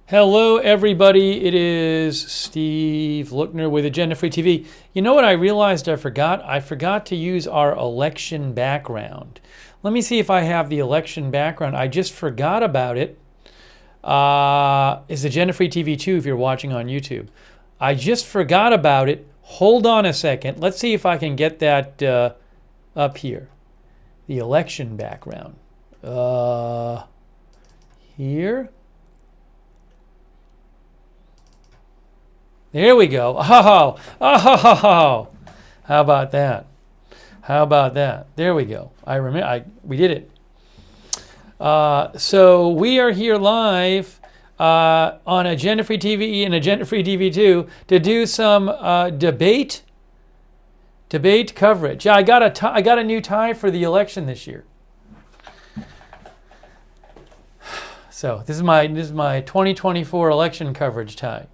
Hello, everybody. It is Steve Lookner with Agenda Free TV. You know what I realized I forgot? I forgot to use our election background. Let me see if I have the election background. I just forgot about it. It's Agenda Free TV 2 if you're watching on YouTube. I just forgot about it. Hold on a second. Let's see if I can get that up here. The election background. Here. There we go. Oh, how about that? How about that? There we go. I remember. We did it. So we are here live on Agenda Free TV and Agenda Free TV 2 to do some debate coverage. Yeah, I got a new tie for the election this year. So this is my 2024 election coverage tie.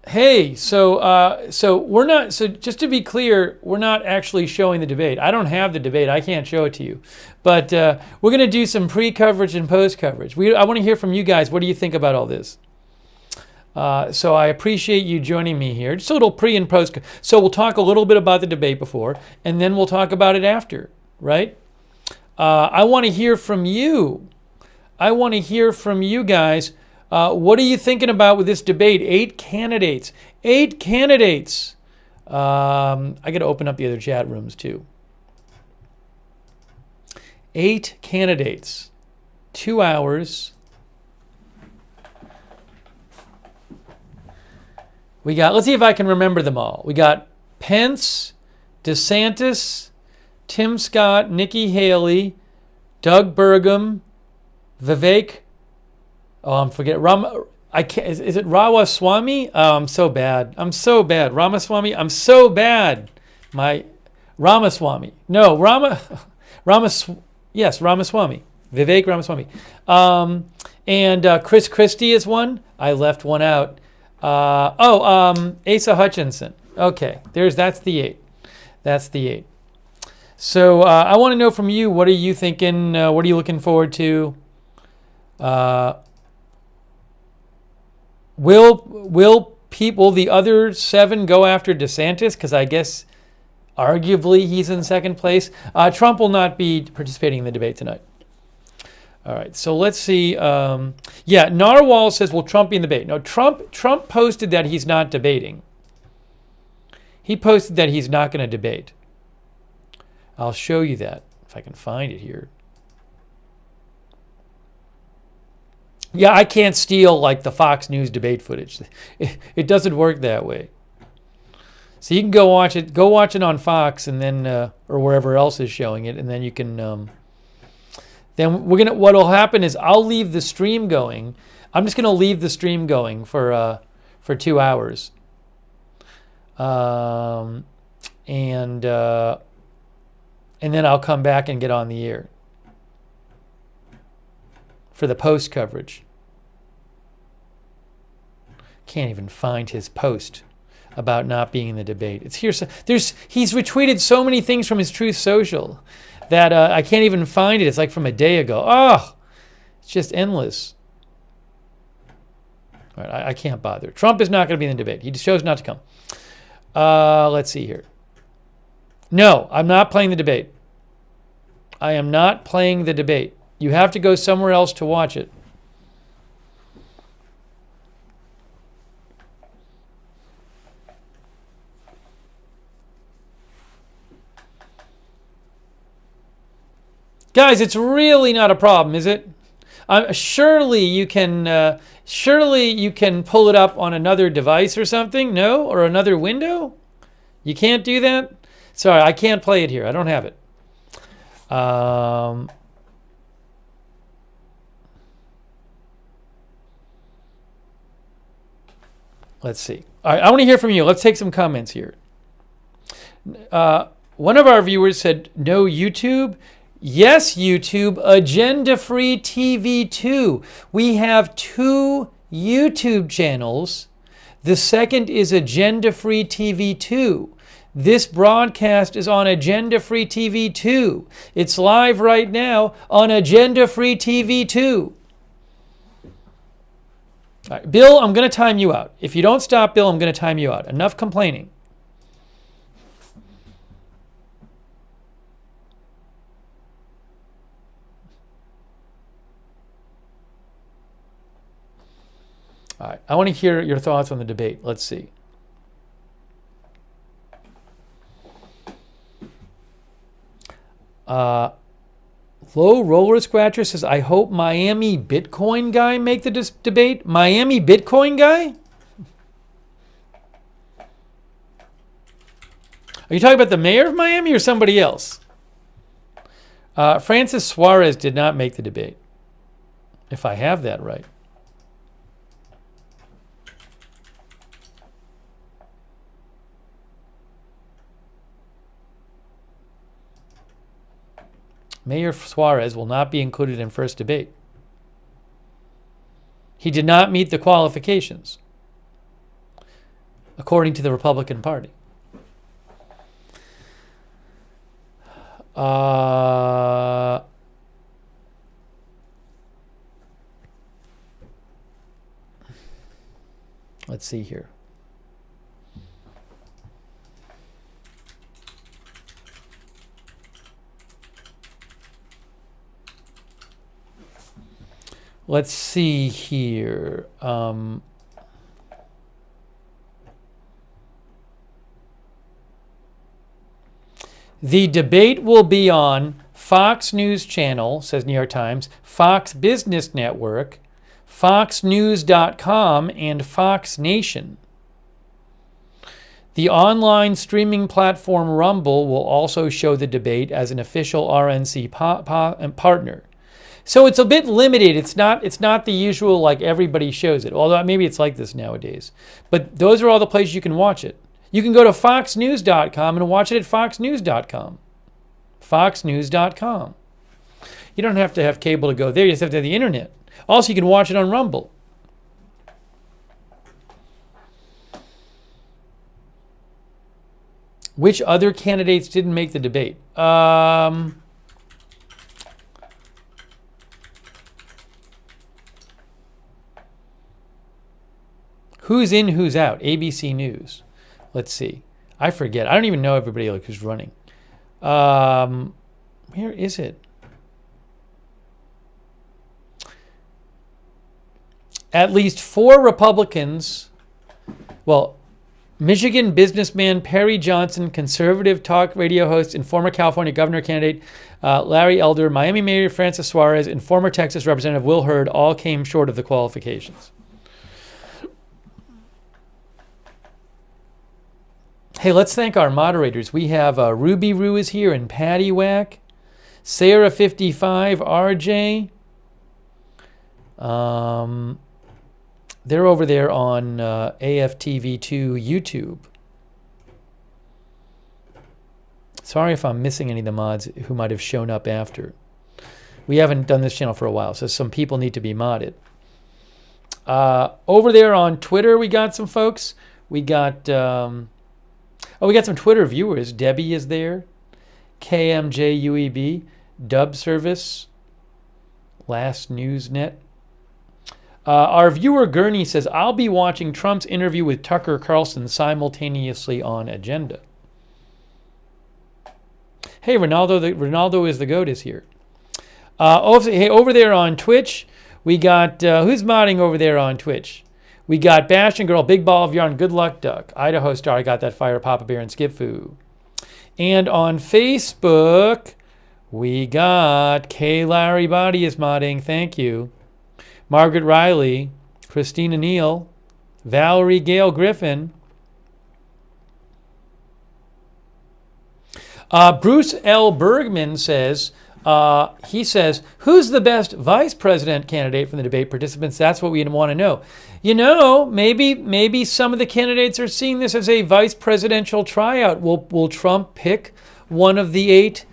Hey, so we're not. So just to be clear, we're not actually showing the debate. I don't have the debate. I can't show it to you. But we're going to do some pre-coverage and post-coverage. I want to hear from you guys. What do you think about all this? So I appreciate you joining me here. Just a little pre and post. So we'll talk a little bit about the debate before, and then we'll talk about it after. Right? I want to hear from you. I want to hear from you guys. What are you thinking about with this debate? 8 candidates. 8 candidates. I got to open up the other chat rooms too. 8 candidates. 2 hours. We got, let's see if I can remember them all. We got Pence, DeSantis, Tim Scott, Nikki Haley, Doug Burgum, Vivek. Oh, I'm forgetting. I can't. Is it Ramaswamy? Oh, I'm so bad. Ramaswamy. I'm so bad. Ramaswamy. No, Yes, Ramaswamy. Vivek Ramaswamy. And Chris Christie is one. I left one out. Asa Hutchinson. Okay, that's the 8. That's the 8. So I want to know from you. What are you thinking? What are you looking forward to? Will the other 7 go after DeSantis? Because I guess arguably he's in second place. Trump will not be participating in the debate tonight. All right, so let's see. Narwhal says, will Trump be in the debate? No, Trump posted that he's not debating. He posted that he's not going to debate. I'll show you that if I can find it here. Yeah, I can't steal like the Fox News debate footage. It doesn't work that way. So you can go watch it. Go watch it on Fox, and then or wherever else is showing it, and then you can. Then what'll happen is I'll leave the stream going. I'm just gonna leave the stream going for 2 hours. And then I'll come back and get on the air for the post coverage. Can't even find his post about not being in the debate. It's here. He's retweeted so many things from his Truth Social that I can't even find it. It's like from a day ago. Oh, it's just endless. All right, I can't bother. Trump is not going to be in the debate. He just chose not to come. Let's see here. No, I'm not playing the debate. I am not playing the debate. You have to go somewhere else to watch it. Guys, it's really not a problem, is it? Surely you can pull it up on another device or something, no? Or another window? You can't do that? Sorry, I can't play it here. I don't have it. Let's see. All right, I want to hear from you. Let's take some comments here. One of our viewers said, no YouTube. Yes, YouTube, Agenda Free TV 2. We have 2 YouTube channels. The second is Agenda Free TV 2. This broadcast is on Agenda Free TV 2. It's live right now on Agenda Free TV 2. All right, Bill, I'm going to time you out. If you don't stop, Bill, I'm going to time you out. Enough complaining. All right, I want to hear your thoughts on the debate. Let's see. Low Roller Scratcher says, I hope Miami Bitcoin guy make the debate. Miami Bitcoin guy? Are you talking about the mayor of Miami or somebody else? Francis Suarez did not make the debate, if I have that right. Mayor Suarez will not be included in first debate. He did not meet the qualifications, according to the Republican Party. Let's see here. Let's see here. The debate will be on Fox News Channel, says New York Times, Fox Business Network, FoxNews.com, and Fox Nation. The online streaming platform Rumble will also show the debate as an official RNC partner. So it's a bit limited. It's not the usual, like, everybody shows it. Although maybe it's like this nowadays. But those are all the places you can watch it. You can go to foxnews.com and watch it at foxnews.com. Foxnews.com. You don't have to have cable to go there. You just have to have the internet. Also, you can watch it on Rumble. Which other candidates didn't make the debate? Who's in, who's out? ABC News. Let's see. I forget. I don't even know everybody who's running. Where is it? At least 4 Republicans. Well, Michigan businessman Perry Johnson, conservative talk radio host and former California governor candidate Larry Elder, Miami Mayor Francis Suarez, and former Texas Representative Will Hurd all came short of the qualifications. Hey, let's thank our moderators. We have Ruby Roo is here and Patty Whack, Sarah55, RJ. They're over there on AFTV2 YouTube. Sorry if I'm missing any of the mods who might have shown up after. We haven't done this channel for a while, so some people need to be modded. Over there on Twitter, we got some folks. We got... we got some Twitter viewers. Debbie is there. KMJUEB. Dub Service. Last Newsnet. Our viewer Gurney says, I'll be watching Trump's interview with Tucker Carlson simultaneously on Agenda. Hey, Ronaldo is the GOAT is here. Hey, over there on Twitch, we got, who's modding over there on Twitch? We got Bastion Girl, Big Ball of Yarn, Good Luck Duck, Idaho Star, I got that fire, Papa Bear, and Skip Fu. And on Facebook, We got K. Larry Body is modding. Thank you. Margaret Riley, Christina Neal, Valerie Gale Griffin. Bruce L. Bergman says, who's the best vice president candidate from the debate participants? That's what we want to know. You know, maybe some of the candidates are seeing this as a vice presidential tryout. Will Trump pick one of the 8,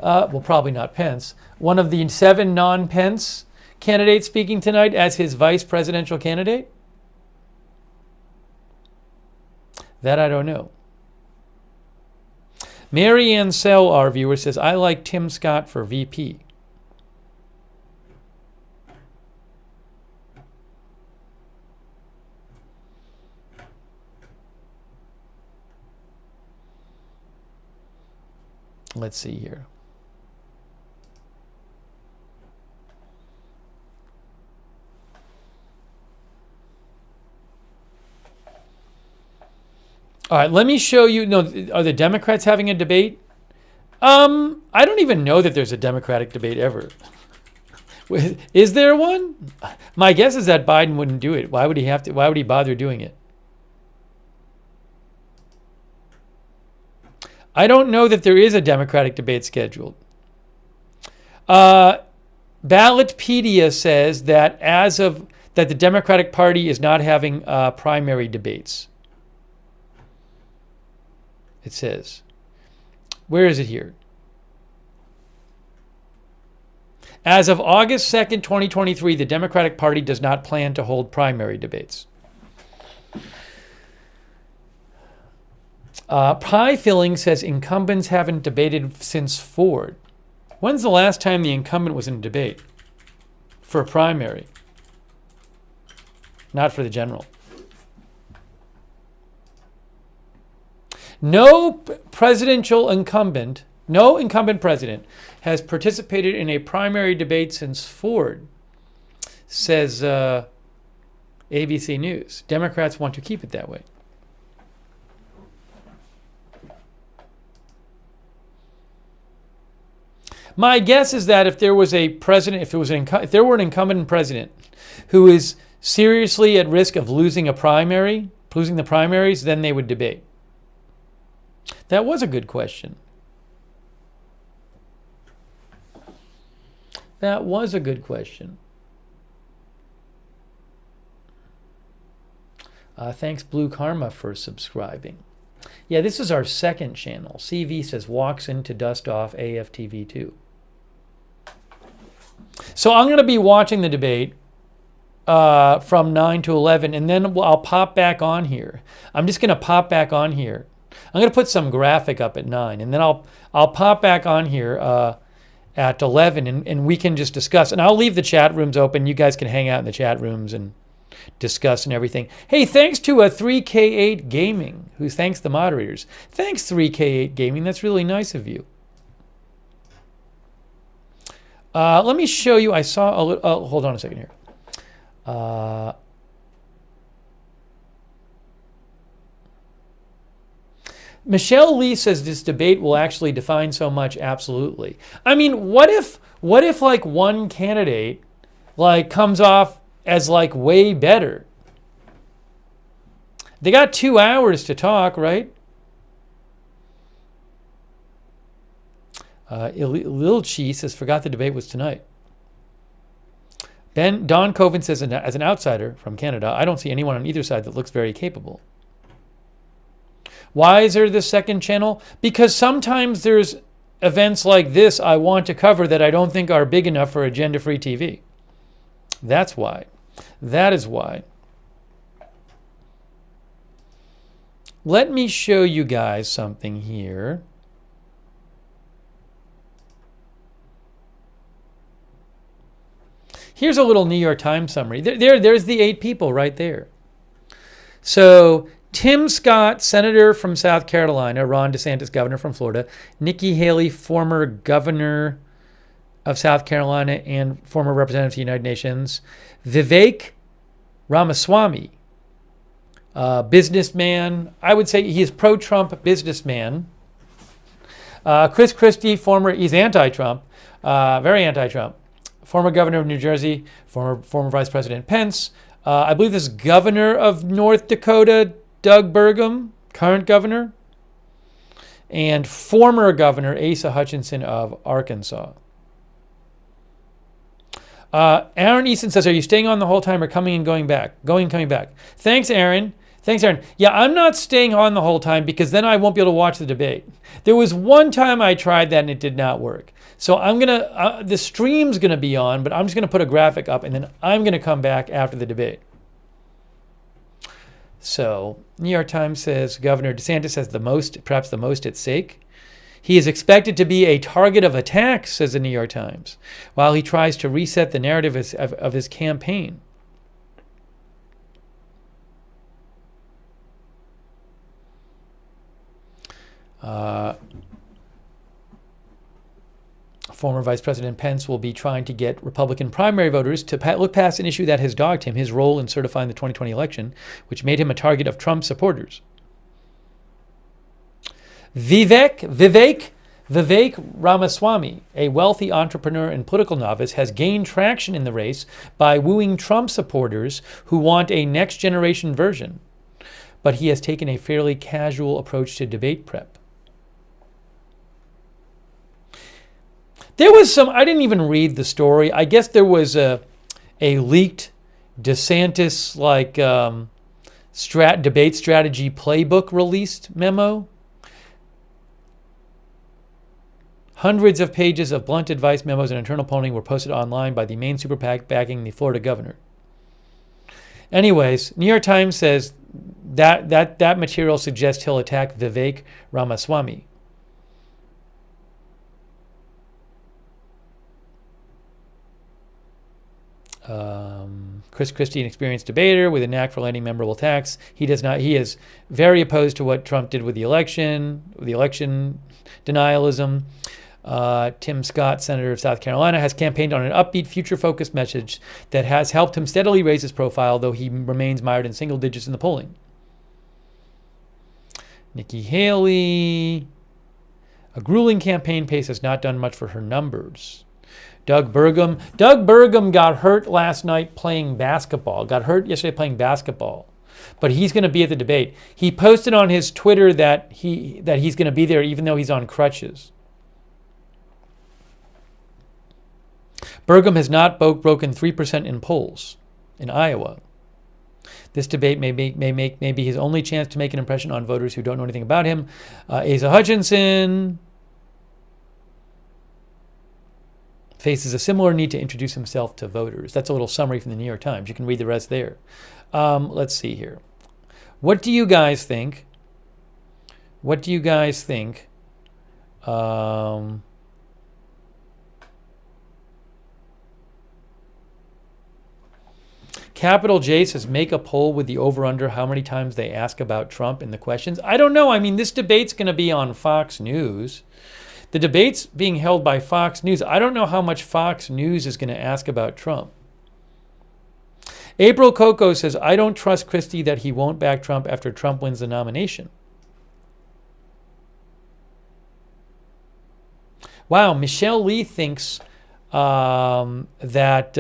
well, probably not Pence, one of the 7 non-Pence candidates speaking tonight as his vice presidential candidate? That I don't know. Mary Ann Sell, our viewer, says, I like Tim Scott for VP. Let's see here. All right, let me show you. No, are the Democrats having a debate? I don't even know that there's a Democratic debate ever. Is there one? My guess is that Biden wouldn't do it. Why would he have to? Why would he bother doing it? that there is a Democratic debate scheduled. Ballotpedia says that that the Democratic Party is not having primary debates. It says. Where is it here? As of August 2nd, 2023, the Democratic Party does not plan to hold primary debates. Pie Filling says incumbents haven't debated since Ford. When's the last time the incumbent was in a debate? For a primary. Not for the general. No incumbent president has participated in a primary debate since Ford, says ABC News. Democrats want to keep it that way. My guess is that if there was a president, if there were an incumbent president who is seriously at risk of losing the primaries, then they would debate. That was a good question. That was a good question. Thanks, Blue Karma, for subscribing. Yeah, this is our second channel. CV says walks in to dust off AFTV2. So I'm going to be watching the debate from 9 to 11, and then I'll pop back on here. I'm just going to pop back on here. I'm going to put some graphic up at 9, and then I'll pop back on here at 11, and we can just discuss. And I'll leave the chat rooms open. You guys can hang out in the chat rooms and discuss and everything. Hey, thanks to 3K8 Gaming, who thanks the moderators. Thanks, 3K8 Gaming. That's really nice of you. Let me show you. I saw a little. Hold on a second here. Michelle Lee says this debate will actually define so much. Absolutely. I mean, what if like one candidate like comes off as like way better? They got 2 hours to talk, right? Lil Chi says, forgot the debate was tonight. Don Coven says, as an outsider from Canada, I don't see anyone on either side that looks very capable. Why is there this second channel? Because sometimes there's events like this I want to cover that I don't think are big enough for agenda-free TV. That's why. That is why. Let me show you guys something here. Here's a little New York Times summary. There's the 8 people right there. So Tim Scott, senator from South Carolina, Ron DeSantis, governor from Florida, Nikki Haley, former governor of South Carolina and former representative to the United Nations, Vivek Ramaswamy, businessman. I would say he is pro-Trump businessman. Chris Christie, he's anti-Trump, very anti-Trump. Former governor of New Jersey, former Vice President Pence. I believe this is governor of North Dakota, Doug Burgum, current governor. And former governor Asa Hutchinson of Arkansas. Aaron Easton says, are you staying on the whole time or coming and coming back? Thanks, Aaron. Yeah, I'm not staying on the whole time because then I won't be able to watch the debate. There was one time I tried that and it did not work. So I'm going to, the stream's going to be on, but I'm just going to put a graphic up and then I'm going to come back after the debate. So, New York Times says Governor DeSantis has perhaps the most at stake. He is expected to be a target of attack, says the New York Times, while he tries to reset the narrative of his campaign. Former Vice President Pence will be trying to get Republican primary voters to look past an issue that has dogged him, his role in certifying the 2020 election, which made him a target of Trump supporters. Vivek Ramaswamy, a wealthy entrepreneur and political novice, has gained traction in the race by wooing Trump supporters who want a next-generation version. But he has taken a fairly casual approach to debate prep. There was I didn't even read the story. I guess there was a leaked DeSantis debate strategy playbook released memo. Hundreds of pages of blunt advice memos and internal polling were posted online by the main super PAC backing the Florida governor. Anyways, New York Times says that material suggests he'll attack Vivek Ramaswamy. Chris Christie, an experienced debater with a knack for landing memorable attacks. He is very opposed to what Trump did with the election denialism. Tim Scott, Senator of South Carolina, has campaigned on an upbeat, future-focused message that has helped him steadily raise his profile, though he remains mired in single digits in the polling. Nikki Haley, a grueling campaign pace has not done much for her numbers. Doug Burgum got hurt last night playing basketball. Got hurt yesterday playing basketball. But he's going to be at the debate. He posted on his Twitter that he's going to be there even though he's on crutches. Burgum has not broken 3% in polls in Iowa. This debate may be his only chance to make an impression on voters who don't know anything about him. Asa Hutchinson faces a similar need to introduce himself to voters. That's a little summary from the New York Times. You can read the rest there. Let's see here. What do you guys think? Capital J says, make a poll with the over-under how many times they ask about Trump in the questions. I don't know. I mean, this debate's going to be on Fox News. The debate's being held by Fox News. I don't know how much Fox News is going to ask about Trump. April Coco says, I don't trust Christie that he won't back Trump after Trump wins the nomination. Wow, Michelle Lee thinks that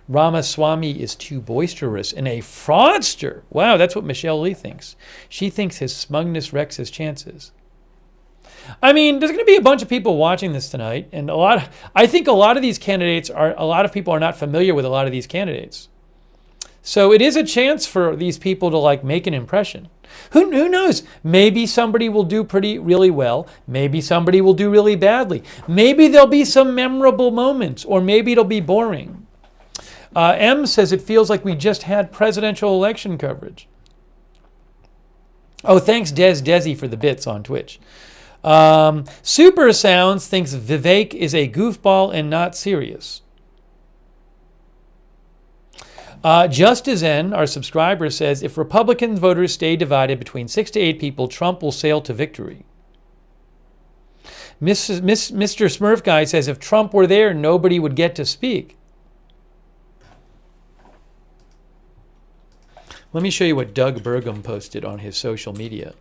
Ramaswamy is too boisterous and a fraudster. Wow, that's what Michelle Lee thinks. She thinks his smugness wrecks his chances. I mean, there's going to be a bunch of people watching this tonight, and I think a lot of these candidates a lot of people are not familiar with a lot of these candidates. So it is a chance for these people to make an impression. Who knows? Maybe somebody will do really well. Maybe somebody will do really badly. Maybe there'll be some memorable moments, or maybe it'll be boring. M says it feels like we just had presidential election coverage. Oh, thanks Desi for the bits on Twitch. Super Sounds thinks Vivek is a goofball and not serious. Just as N, our subscriber, says if Republican voters stay divided between 6 to 8 people, Trump will sail to victory. Mr. Smurf Guy says if Trump were there, nobody would get to speak. Let me show you what Doug Burgum posted on his social media.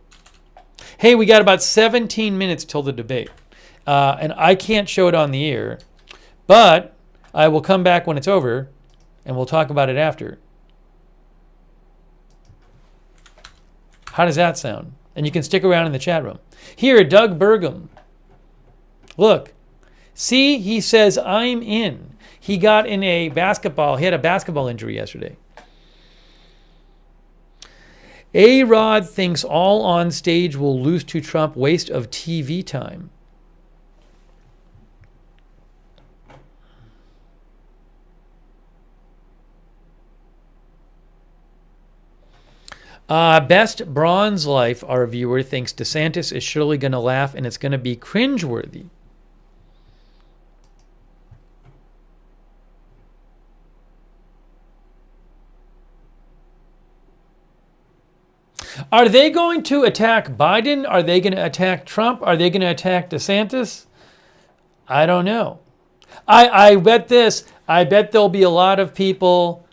Hey, we got about 17 minutes till the debate. And I can't show it on the air, but I will come back when it's over and we'll talk about it after. How does that sound? And you can stick around in the chat room. Here, Doug Burgum. Look. See, he says, I'm in. He got in a basketball. He had a basketball injury yesterday. A-Rod thinks all on stage will lose to Trump. Waste of TV time. Best Bronze Life, our viewer, thinks DeSantis is surely going to laugh and it's going to be cringeworthy. Are they going to attack Biden? Are they going to attack Trump? Are they going to attack DeSantis? I don't know. I bet this. I bet there'll be a lot of people.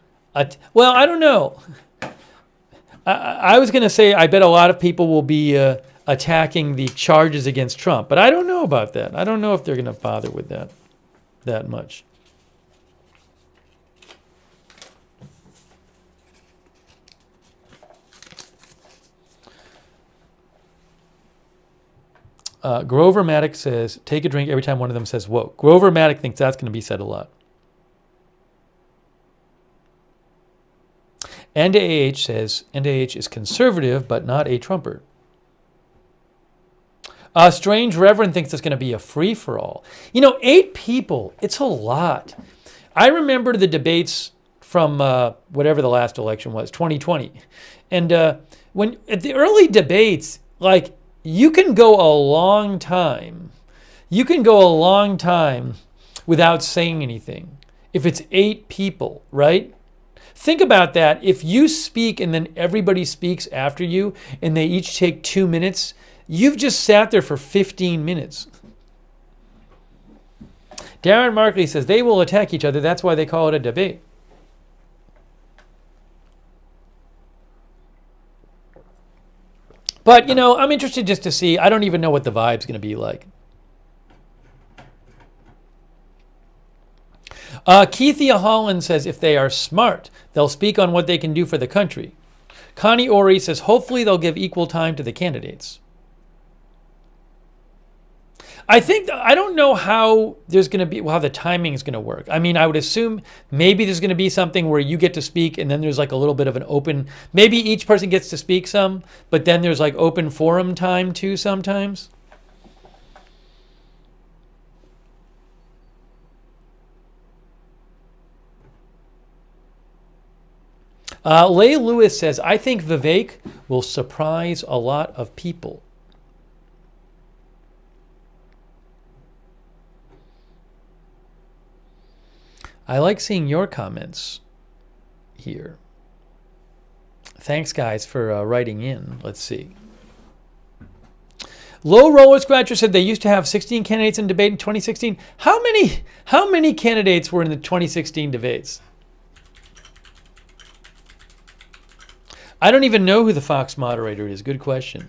Well, I don't know. I was going to say I bet a lot of people will be attacking the charges against Trump, but I don't know about that. I don't know if they're going to bother with that much. Grover Maddox says, take a drink every time one of them says, whoa. Grover Maddox thinks that's going to be said a lot. NAH says, NAH is conservative, but not a Trumper. Strange Reverend thinks it's going to be a free-for-all. 8 people, it's a lot. I remember the debates from whatever the last election was, 2020. And when at the early debates, like, you can go a long time. You can go a long time without saying anything. If it's 8 people, right? Think about that. If you speak and then everybody speaks after you and they each take 2 minutes, you've just sat there for 15 minutes. Darren Markley says they will attack each other. That's why they call it a debate. But, I'm interested just to see. I don't even know what the vibe's going to be like. Keithia Holland says if they are smart, they'll speak on what they can do for the country. Connie Ori says hopefully they'll give equal time to the candidates. I don't know how there's going to be, how the timing is going to work. I mean, I would assume maybe there's going to be something where you get to speak and then there's like a little bit of an open, maybe each person gets to speak some, but then there's like open forum time too sometimes. Leigh Lewis says, I think Vivek will surprise a lot of people. I like seeing your comments here. Thanks, guys, for writing in. Let's see. Low Roller Scratcher said they used to have 16 candidates in debate in 2016. How many candidates were in the 2016 debates? I don't even know who the Fox moderator is. Good question.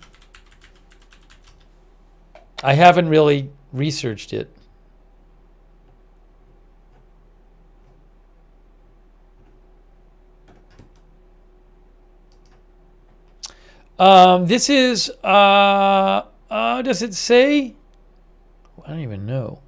I haven't really researched it. This is, does it say? I don't even know.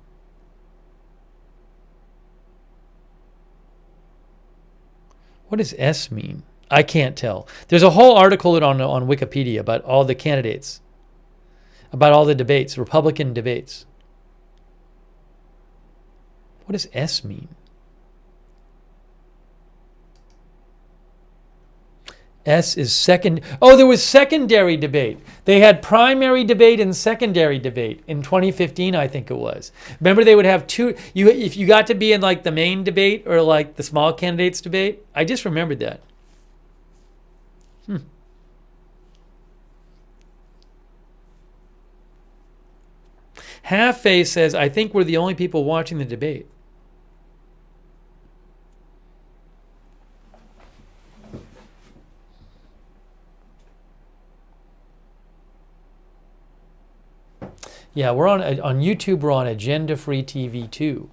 What does S mean? I can't tell. There's a whole article on Wikipedia about all the candidates, about all the debates, Republican debates. What does S mean? S is second. Oh, there was secondary debate. They had primary debate and secondary debate in 2015, I think it was. Remember, they would have two. If you got to be in like the main debate or like the small candidates debate. I just remembered that. Half Face says, I think we're the only people watching the debate. Yeah, we're on YouTube. We're on Agenda Free TV 2.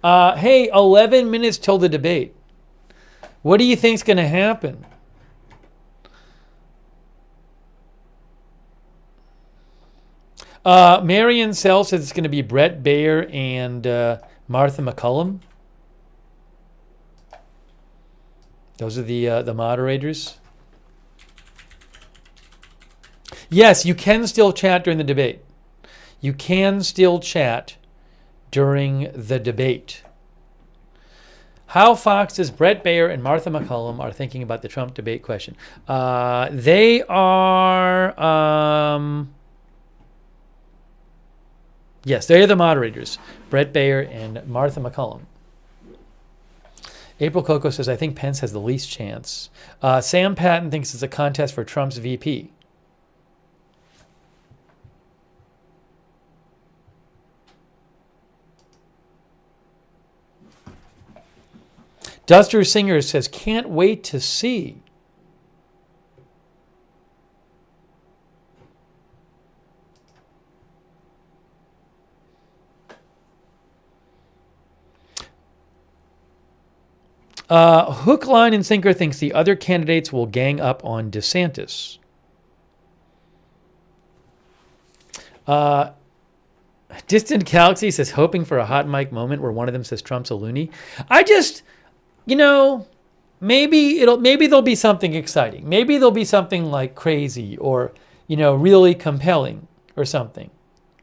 Hey, 11 minutes till the debate. What do you think's going to happen? Marion Sell says it's going to be Bret Baier and Martha MacCallum. Those are the moderators. Yes, you can still chat during the debate. You can still chat during the debate. How Fox's Bret Baier and Martha MacCallum are thinking about the Trump debate question. They are... yes, they are the moderators. Bret Baier and Martha MacCallum. April Coco says, I think Pence has the least chance. Sam Patton thinks it's a contest for Trump's VP. Duster Singer says, can't wait to see. Hook, Line, and Sinker thinks the other candidates will gang up on DeSantis. Distant Galaxy says, hoping for a hot mic moment where one of them says Trump's a loony. I just, maybe there'll be something exciting. Maybe there'll be something like crazy or, really compelling or something.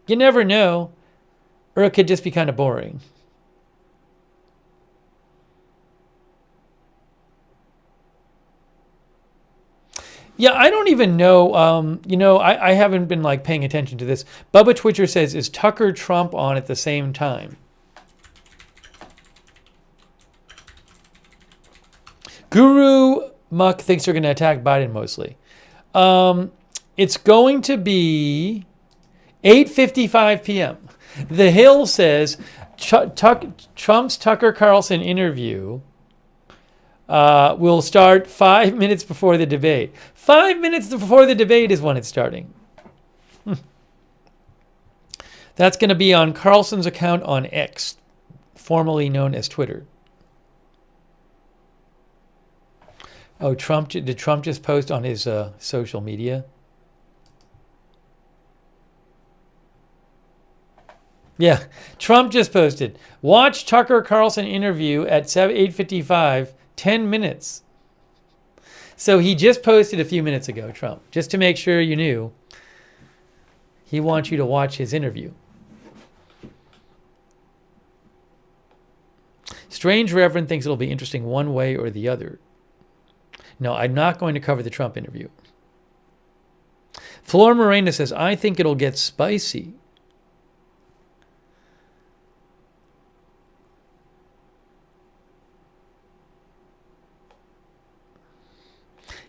You never know. Or it could just be kind of boring. Yeah, I don't even know. I haven't been paying attention to this. Bubba Twitcher says, is Tucker Trump on at the same time? Guru Muck thinks they're going to attack Biden mostly. It's going to be 8:55 p.m. The Hill says Trump's Tucker Carlson interview will start 5 minutes before the debate. 5 minutes before the debate is when it's starting. That's going to be on Carlson's account on X, formerly known as Twitter. Oh, did Trump just post on his social media? Yeah, Trump just posted. Watch Tucker Carlson interview at 8:55, 10 minutes. So he just posted a few minutes ago, Trump, just to make sure you knew. He wants you to watch his interview. Strange Reverend thinks it'll be interesting one way or the other. No, I'm not going to cover the Trump interview. Flor Morena says, I think it'll get spicy.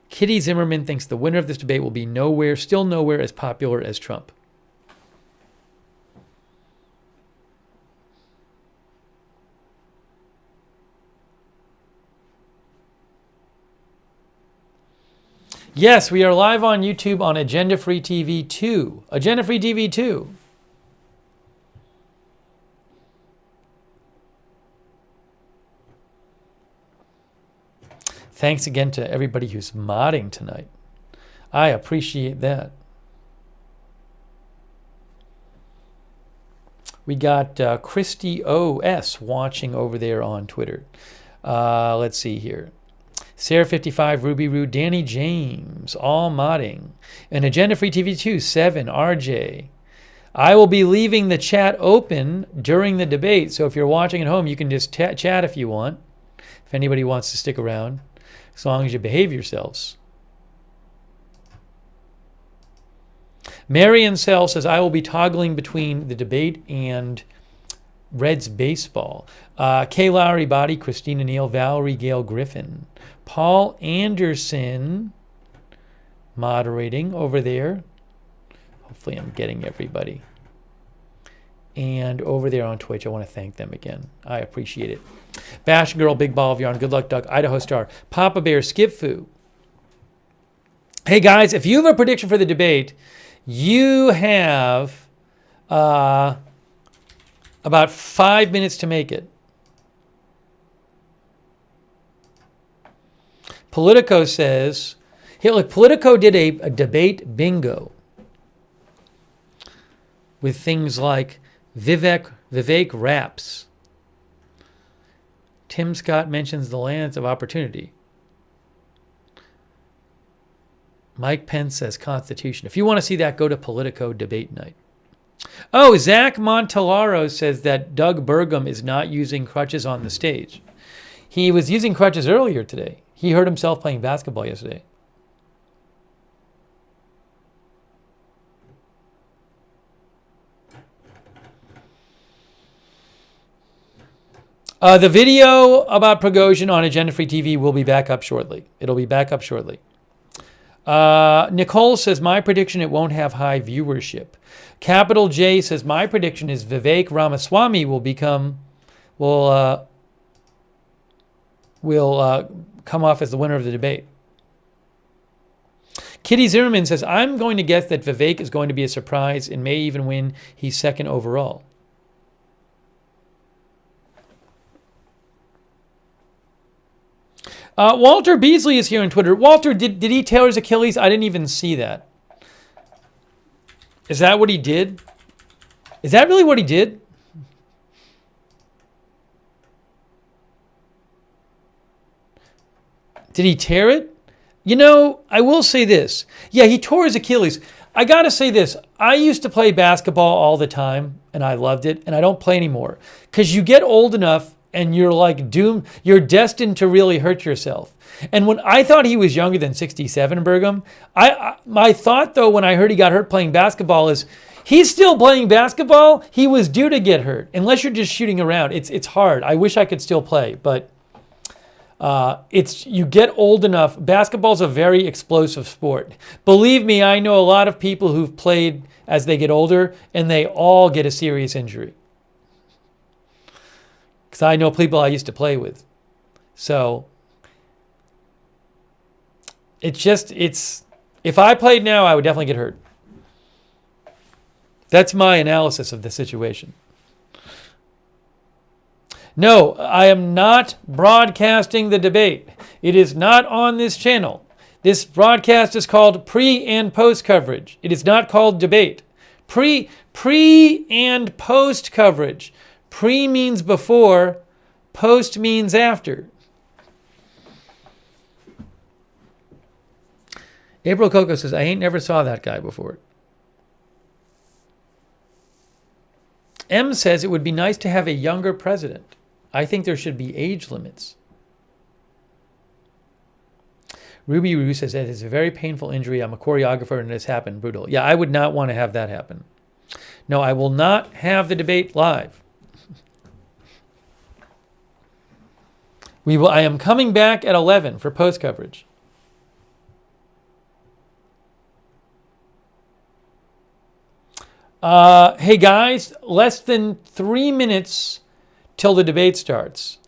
Kitty Zimmerman thinks the winner of this debate will be still nowhere as popular as Trump. Yes, we are live on YouTube on Agenda Free TV 2. Agenda Free TV 2. Thanks again to everybody who's modding tonight. I appreciate that. We got Christy OS watching over there on Twitter. Let's see here. Sarah55, Ruby Roo, Danny James, all modding. And Agenda Free TV 2, 7, RJ. I will be leaving the chat open during the debate, so if you're watching at home, you can just chat if you want, if anybody wants to stick around, as long as you behave yourselves. Marion Sell says, I will be toggling between the debate and Reds baseball. Kay Lowry Body, Christina Neal, Valerie Gale Griffin, Paul Anderson moderating over there. Hopefully I'm getting everybody. And over there on Twitch, I want to thank them again. I appreciate it. Bash Girl, Big Ball of Yarn, Good Luck Duck, Idaho Star, Papa Bear, Skip Foo. Hey guys, if you have a prediction for the debate, you have About 5 minutes to make it. Politico says, here, look, Politico did a debate bingo with things like Vivek raps. Tim Scott mentions the lands of opportunity. Mike Pence says Constitution. If you want to see that, go to Politico debate night. Oh, Zach Montellaro says that Doug Burgum is not using crutches on the stage. He was using crutches earlier today. He hurt himself playing basketball yesterday. The video about Prigozhin on Agenda Free TV will be back up shortly. It'll be back up shortly. Nicole says, my prediction, it won't have high viewership. Capital J says, my prediction is Vivek Ramaswamy will come off as the winner of the debate. Kitty Zimmerman says, I'm going to guess that Vivek is going to be a surprise and may even win. He's second overall. Walter Beasley is here on Twitter. Walter, did he tear his Achilles? I didn't even see that. Is that what he did? Is that really what he did? Did he tear it? You know, I will say this. Yeah, he tore his Achilles. I got to say this. I used to play basketball all the time, and I loved it, and I don't play anymore. Because you get old enough, and you're like doomed. You're destined to really hurt yourself. And when I thought he was younger than 67, Burgum, my thought, though, when I heard he got hurt playing basketball is, he's still playing basketball. He was due to get hurt. Unless you're just shooting around. It's hard. I wish I could still play, but... you get old enough. Basketball's a very explosive sport. Believe me, I know a lot of people who've played as they get older, and they all get a serious injury. Because I know people I used to play with. So, if I played now, I would definitely get hurt. That's my analysis of the situation. No, I am not broadcasting the debate. It is not on this channel. This broadcast is called pre and post coverage. It is not called debate. Pre and post coverage. Pre means before, post means after. April Coco says, I ain't never saw that guy before. M says it would be nice to have a younger president. I think there should be age limits. Ruby Roo says that it's a very painful injury. I'm a choreographer and it has happened. Brutal. Yeah, I would not want to have that happen. No, I will not have the debate live. I am coming back at 11 for post coverage. Hey guys, less than 3 minutes till the debate starts.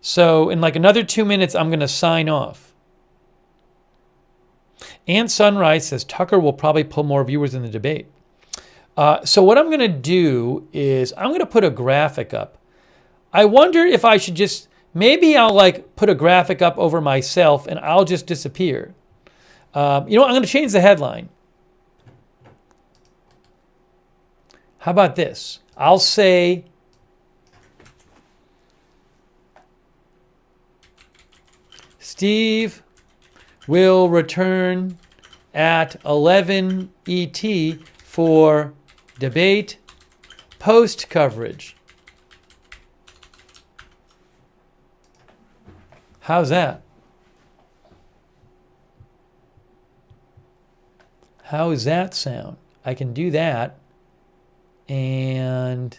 So in like another 2 minutes, I'm going to sign off. And Sunrise says Tucker will probably pull more viewers in the debate. So what I'm going to do is I'm going to put a graphic up. I wonder if I should just, maybe I'll like put a graphic up over myself and I'll just disappear. I'm going to change the headline. How about this? I'll say, Steve will return at 11 ET for debate post coverage. How's that? How does that sound? I can do that. And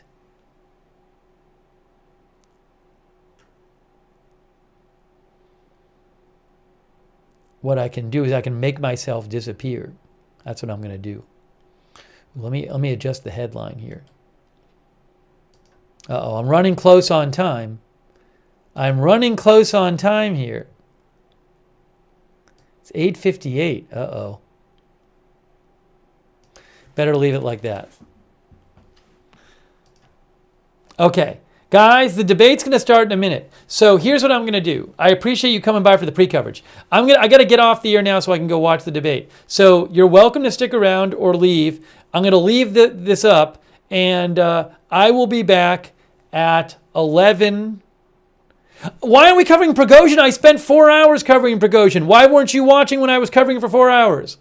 what I can do is I can make myself disappear. That's what I'm going to do. Let me adjust the headline here. Uh-oh, I'm running close on time. I'm running close on time here. It's 8:58. Uh-oh. Better leave it like that. Okay. Guys, the debate's going to start in a minute. So here's what I'm going to do. I appreciate you coming by for the pre-coverage. I got to get off the air now so I can go watch the debate. So you're welcome to stick around or leave. I'm going to leave this up, and I will be back at 11. Why aren't we covering Prigozhin? I spent 4 hours covering Prigozhin. Why weren't you watching when I was covering it for 4 hours?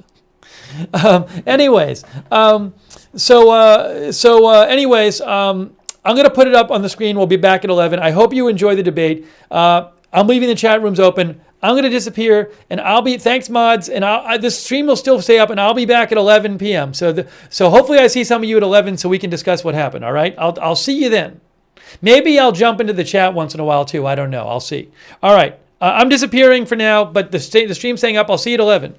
Anyways, I'm going to put it up on the screen. We'll be back at 11. I hope you enjoy the debate. I'm leaving the chat rooms open. I'm going to disappear, and thanks mods, and this stream will still stay up, and I'll be back at 11 p.m. So hopefully I see some of you at 11 so we can discuss what happened, all right? I'll see you then. Maybe I'll jump into the chat once in a while too. I don't know. I'll see. All right. I'm disappearing for now, but the stream's staying up. I'll see you at 11.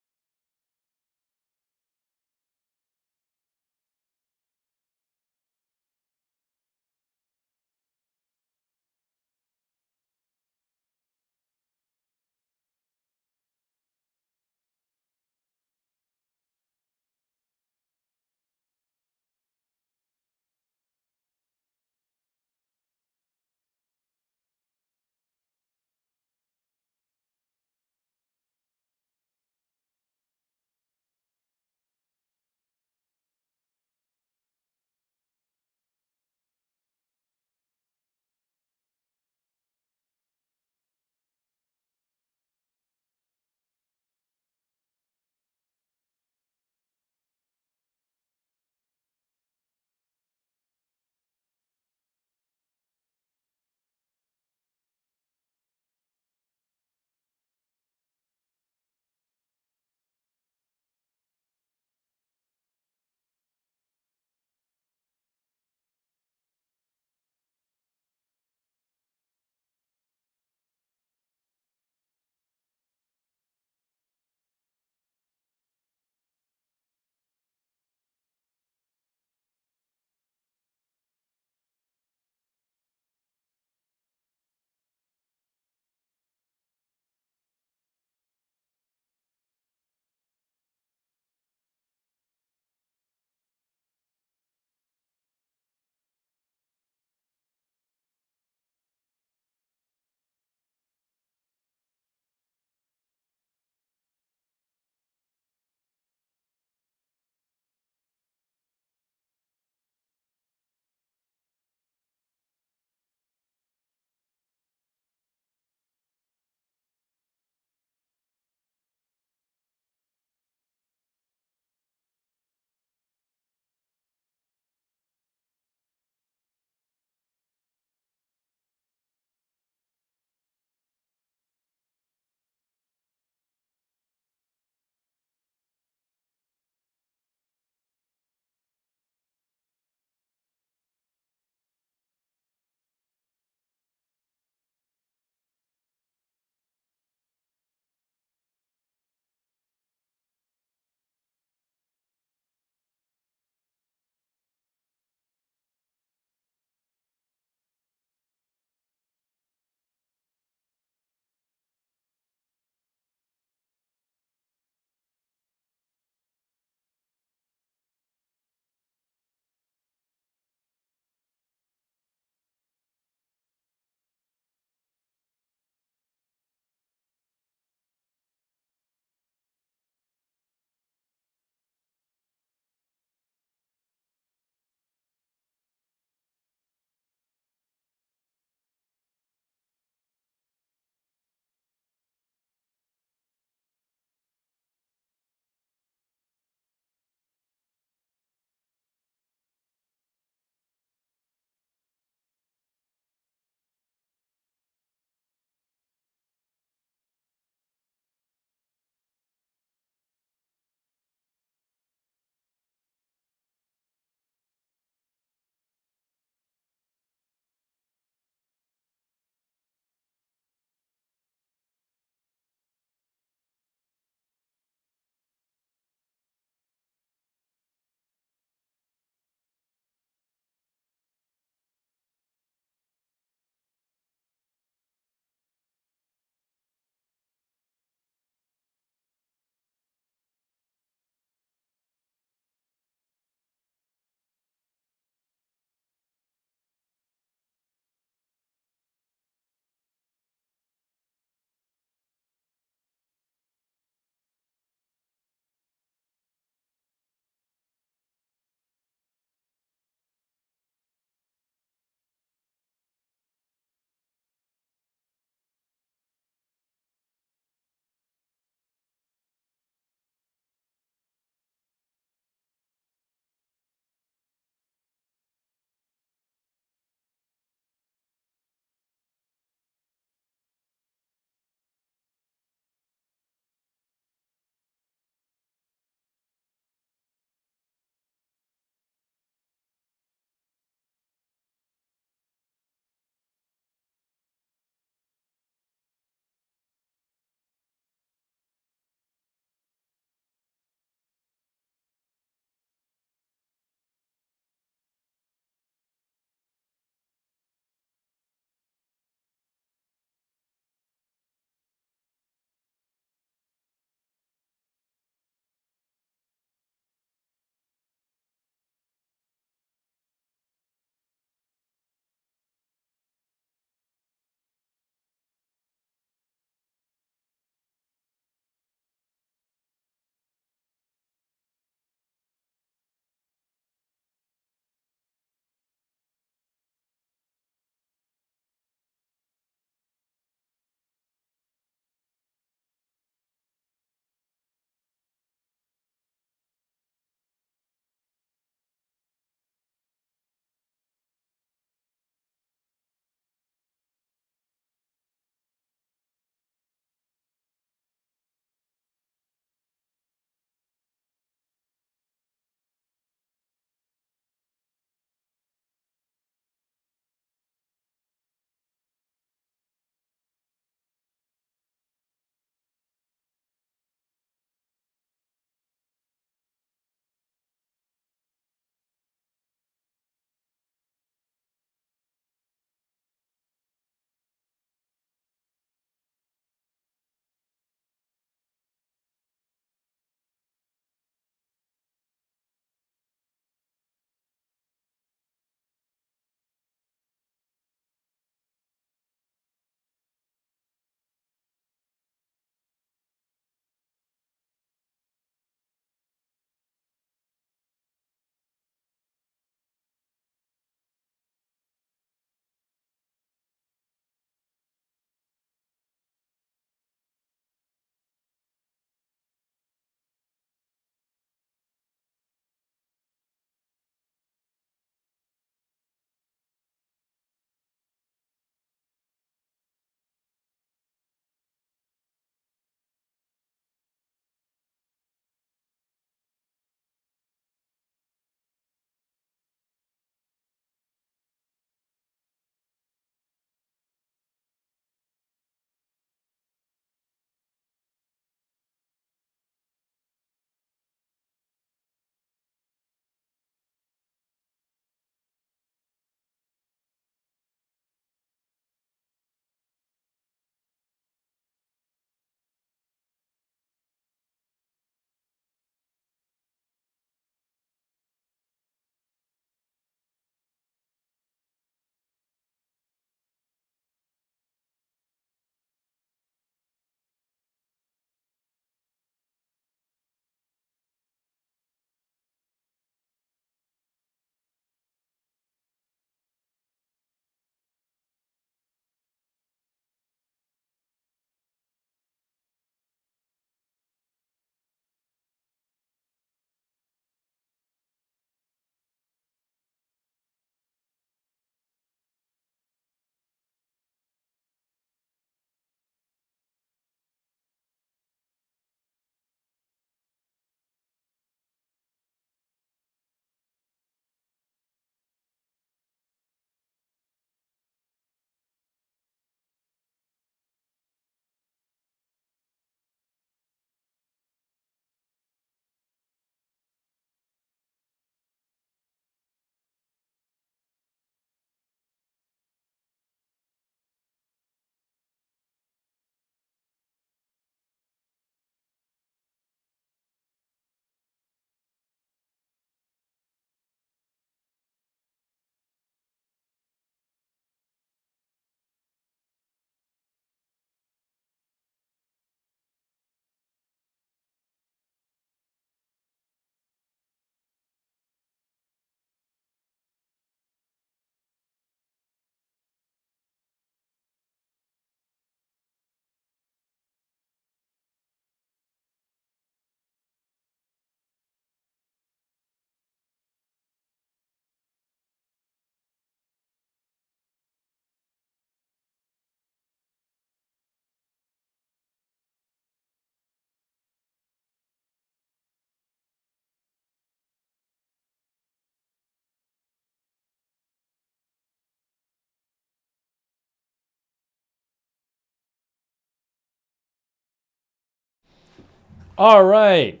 All right.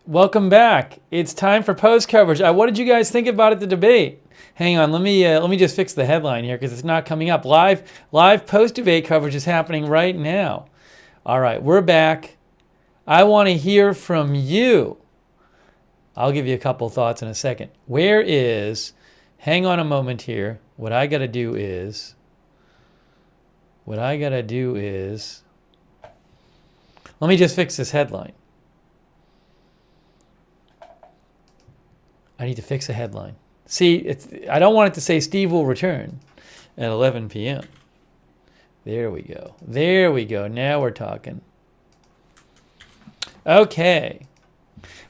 Welcome back. It's time for post coverage. What did you guys think about the debate? Hang on, let me just fix the headline here because it's not coming up. Live post debate coverage is happening right now. All right, we're back. I want to hear from you. I'll give you a couple thoughts in a second. Hang on a moment here. What I got to do is, let me just fix this headline. I need to fix a headline. See, I don't want it to say Steve will return at 11 p.m. There we go. There we go. Now we're talking. Okay.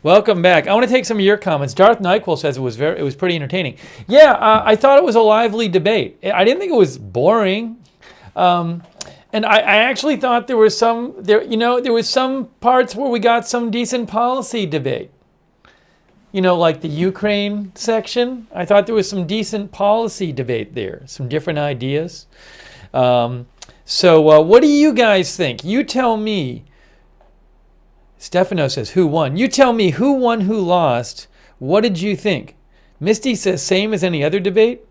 Welcome back. I want to take some of your comments. Darth Nyquil says it was pretty entertaining. Yeah, I thought it was a lively debate. I didn't think it was boring. And I actually thought there was some parts where we got some decent policy debate. Like the Ukraine section. I thought there was some decent policy debate there, some different ideas. So what do you guys think? You tell me. Stefano says, who won? You tell me who won, who lost. What did you think? Misty says, same as any other debate.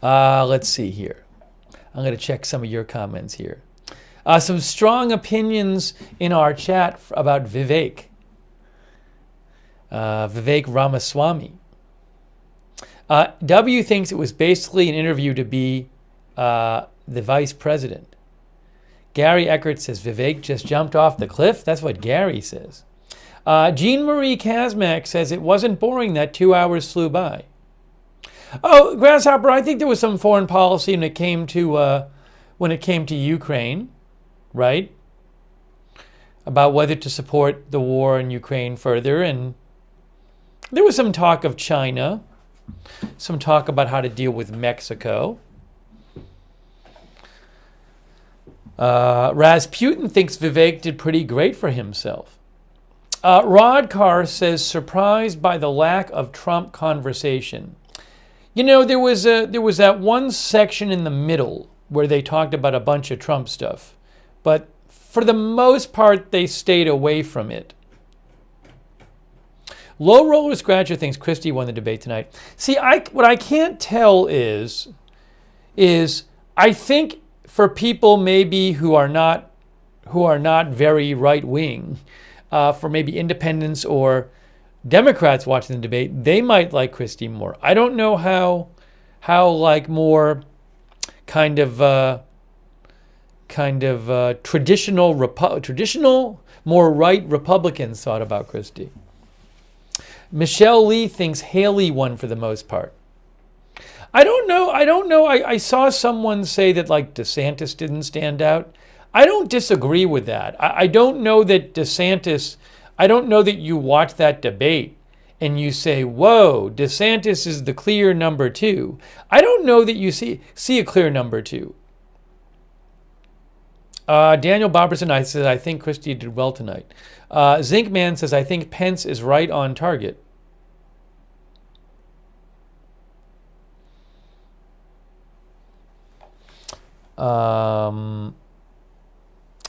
Let's see here. I'm going to check some of your comments here. Some strong opinions in our chat about Vivek. Vivek Ramaswamy. W thinks it was basically an interview to be the vice president. Gary Eckert says Vivek just jumped off the cliff. That's what Gary says. Jean Marie Kazmak says it wasn't boring that 2 hours flew by. Oh, Grasshopper, I think there was some foreign policy when it came to Ukraine, right? About whether to support the war in Ukraine further, and there was some talk of China, some talk about how to deal with Mexico. Rasputin thinks Vivek did pretty great for himself. Rod Carr says surprised by the lack of Trump conversation. There was that one section in the middle where they talked about a bunch of Trump stuff, but for the most part they stayed away from it. Low Roller Scratcher thinks Christie won the debate tonight. See, what I can't tell is I think for people maybe who are not very right wing, for maybe independents or Democrats watching the debate, they might like Christie more. I don't know how like more kind of traditional more right Republicans thought about Christie. Michelle Lee thinks Haley won for the most part. I don't know. I saw someone say that like DeSantis didn't stand out. I don't disagree with that. I don't know that DeSantis, I don't know that you watch that debate and you say, whoa, DeSantis is the clear number two. I don't know that you see a clear number two. Daniel Boberson says, I think Christie did well tonight. Zinkman says, I think Pence is right on target.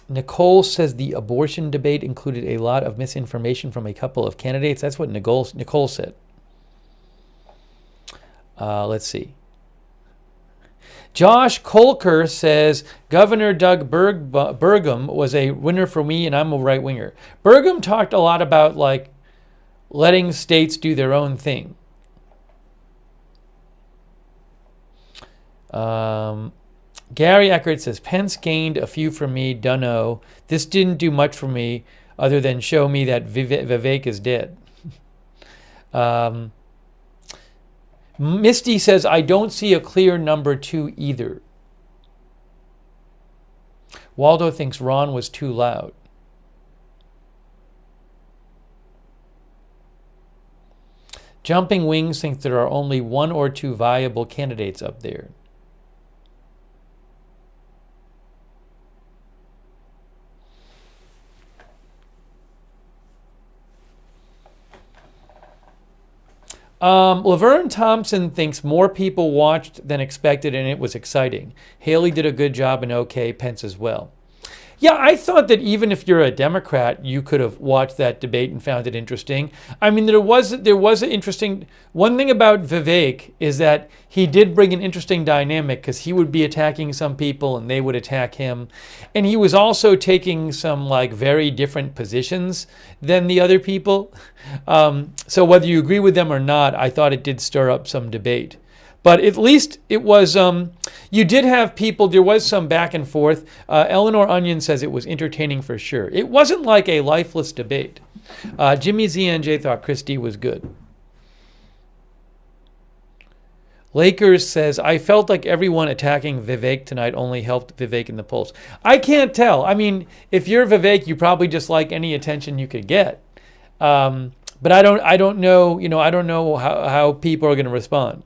Nicole says the abortion debate included a lot of misinformation from a couple of candidates. That's what Nicole said. Let's see. Josh Kolker says Governor Doug Burgum was a winner for me, and I'm a right winger. Burgum talked a lot about like letting states do their own thing. Gary Eckert says Pence gained a few from me. Dunno. This didn't do much for me other than show me that Vivek is dead. Misty says, I don't see a clear number two either. Waldo thinks Ron was too loud. Jumping Wings thinks there are only one or two viable candidates up there. Laverne Thompson thinks more people watched than expected and it was exciting. Haley did a good job and okay, Pence as well. Yeah, I thought that even if you're a Democrat, you could have watched that debate and found it interesting. I mean, there was an interesting one thing about Vivek is that he did bring an interesting dynamic because he would be attacking some people and they would attack him, and he was also taking some like very different positions than the other people. So whether you agree with them or not, I thought it did stir up some debate. But at least it was, you did have people, there was some back and forth. Eleanor Onion says it was entertaining for sure. It wasn't like a lifeless debate. Jimmy ZNJ thought Christie was good. Lakers says, I felt like everyone attacking Vivek tonight only helped Vivek in the polls. I can't tell. I mean, if you're Vivek, you probably just like any attention you could get. But I don't know, I don't know how people are going to respond.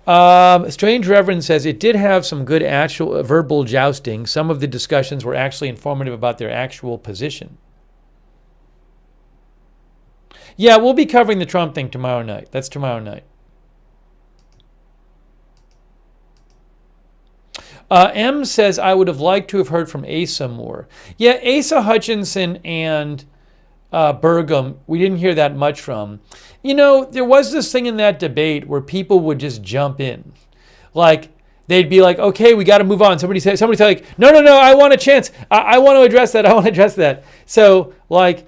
Strange Reverend says it did have some good actual verbal jousting. Some of the discussions were actually informative about their actual position. Yeah, we'll be covering the Trump thing tomorrow night. That's tomorrow night. M says, I would have liked to have heard from Asa more. Yeah, Asa Hutchinson and Burgum, we didn't hear that much from. There was this thing in that debate where people would just jump in. Like, they'd be like, okay, we got to move on. Somebody say like, no, I want a chance. I want to address that. I want to address that. So, like,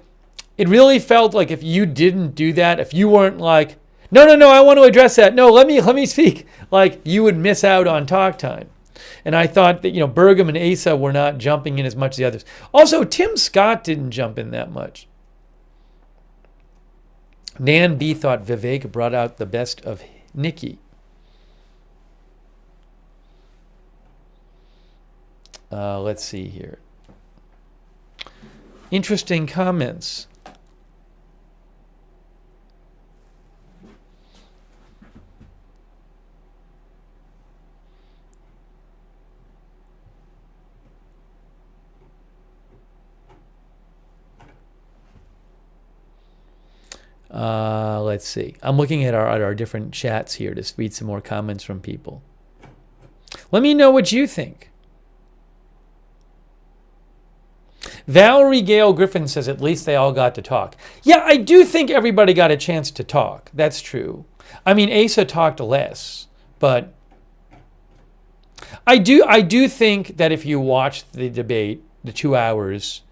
it really felt like if you didn't do that, if you weren't like, no, I want to address that. No, let me speak. Like, you would miss out on talk time. And I thought that, Burgum and Asa were not jumping in as much as the others. Also, Tim Scott didn't jump in that much. Nan B thought Vivek brought out the best of Nikki. Let's see here. Interesting comments. Let's see. I'm looking at our different chats here to read some more comments from people. Let me know what you think. Valerie Gale Griffin says at least they all got to talk. Yeah, I do think everybody got a chance to talk. That's true. I mean, Asa talked less, but I do think that if you watched the debate, the 2 hours,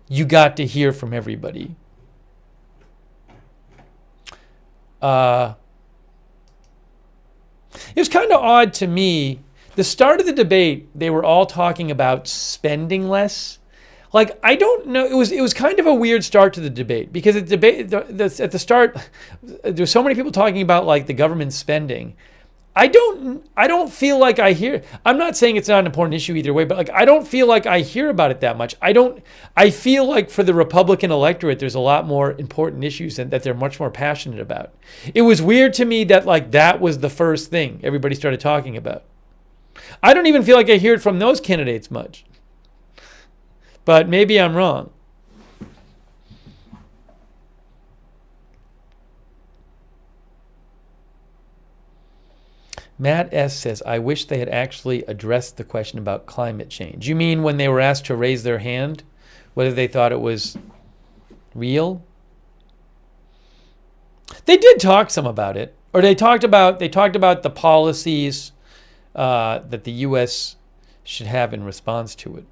you got to hear from everybody. It was kind of odd to me. The start of the debate, they were all talking about spending less. Like, I don't know. It was kind of a weird start to the debate because at the start, there's so many people talking about like the government spending. I don't feel like I hear. I'm not saying it's not an important issue either way, but like I don't feel like I hear about it that much. I feel like for the Republican electorate, there's a lot more important issues and that they're much more passionate about. It was weird to me that like that was the first thing everybody started talking about. I don't even feel like I hear it from those candidates much. But maybe I'm wrong. Matt S. says, I wish they had actually addressed the question about climate change. You mean when they were asked to raise their hand, whether they thought it was real? They did talk some about it. Or they talked about the policies that the U.S. should have in response to it.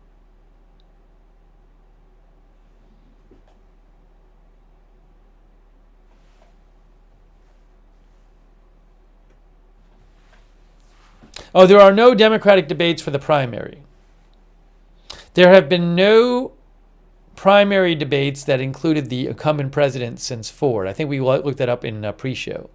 Oh, there are no Democratic debates for the primary. There have been no primary debates that included the incumbent president since Ford. I think we looked that up in pre-show.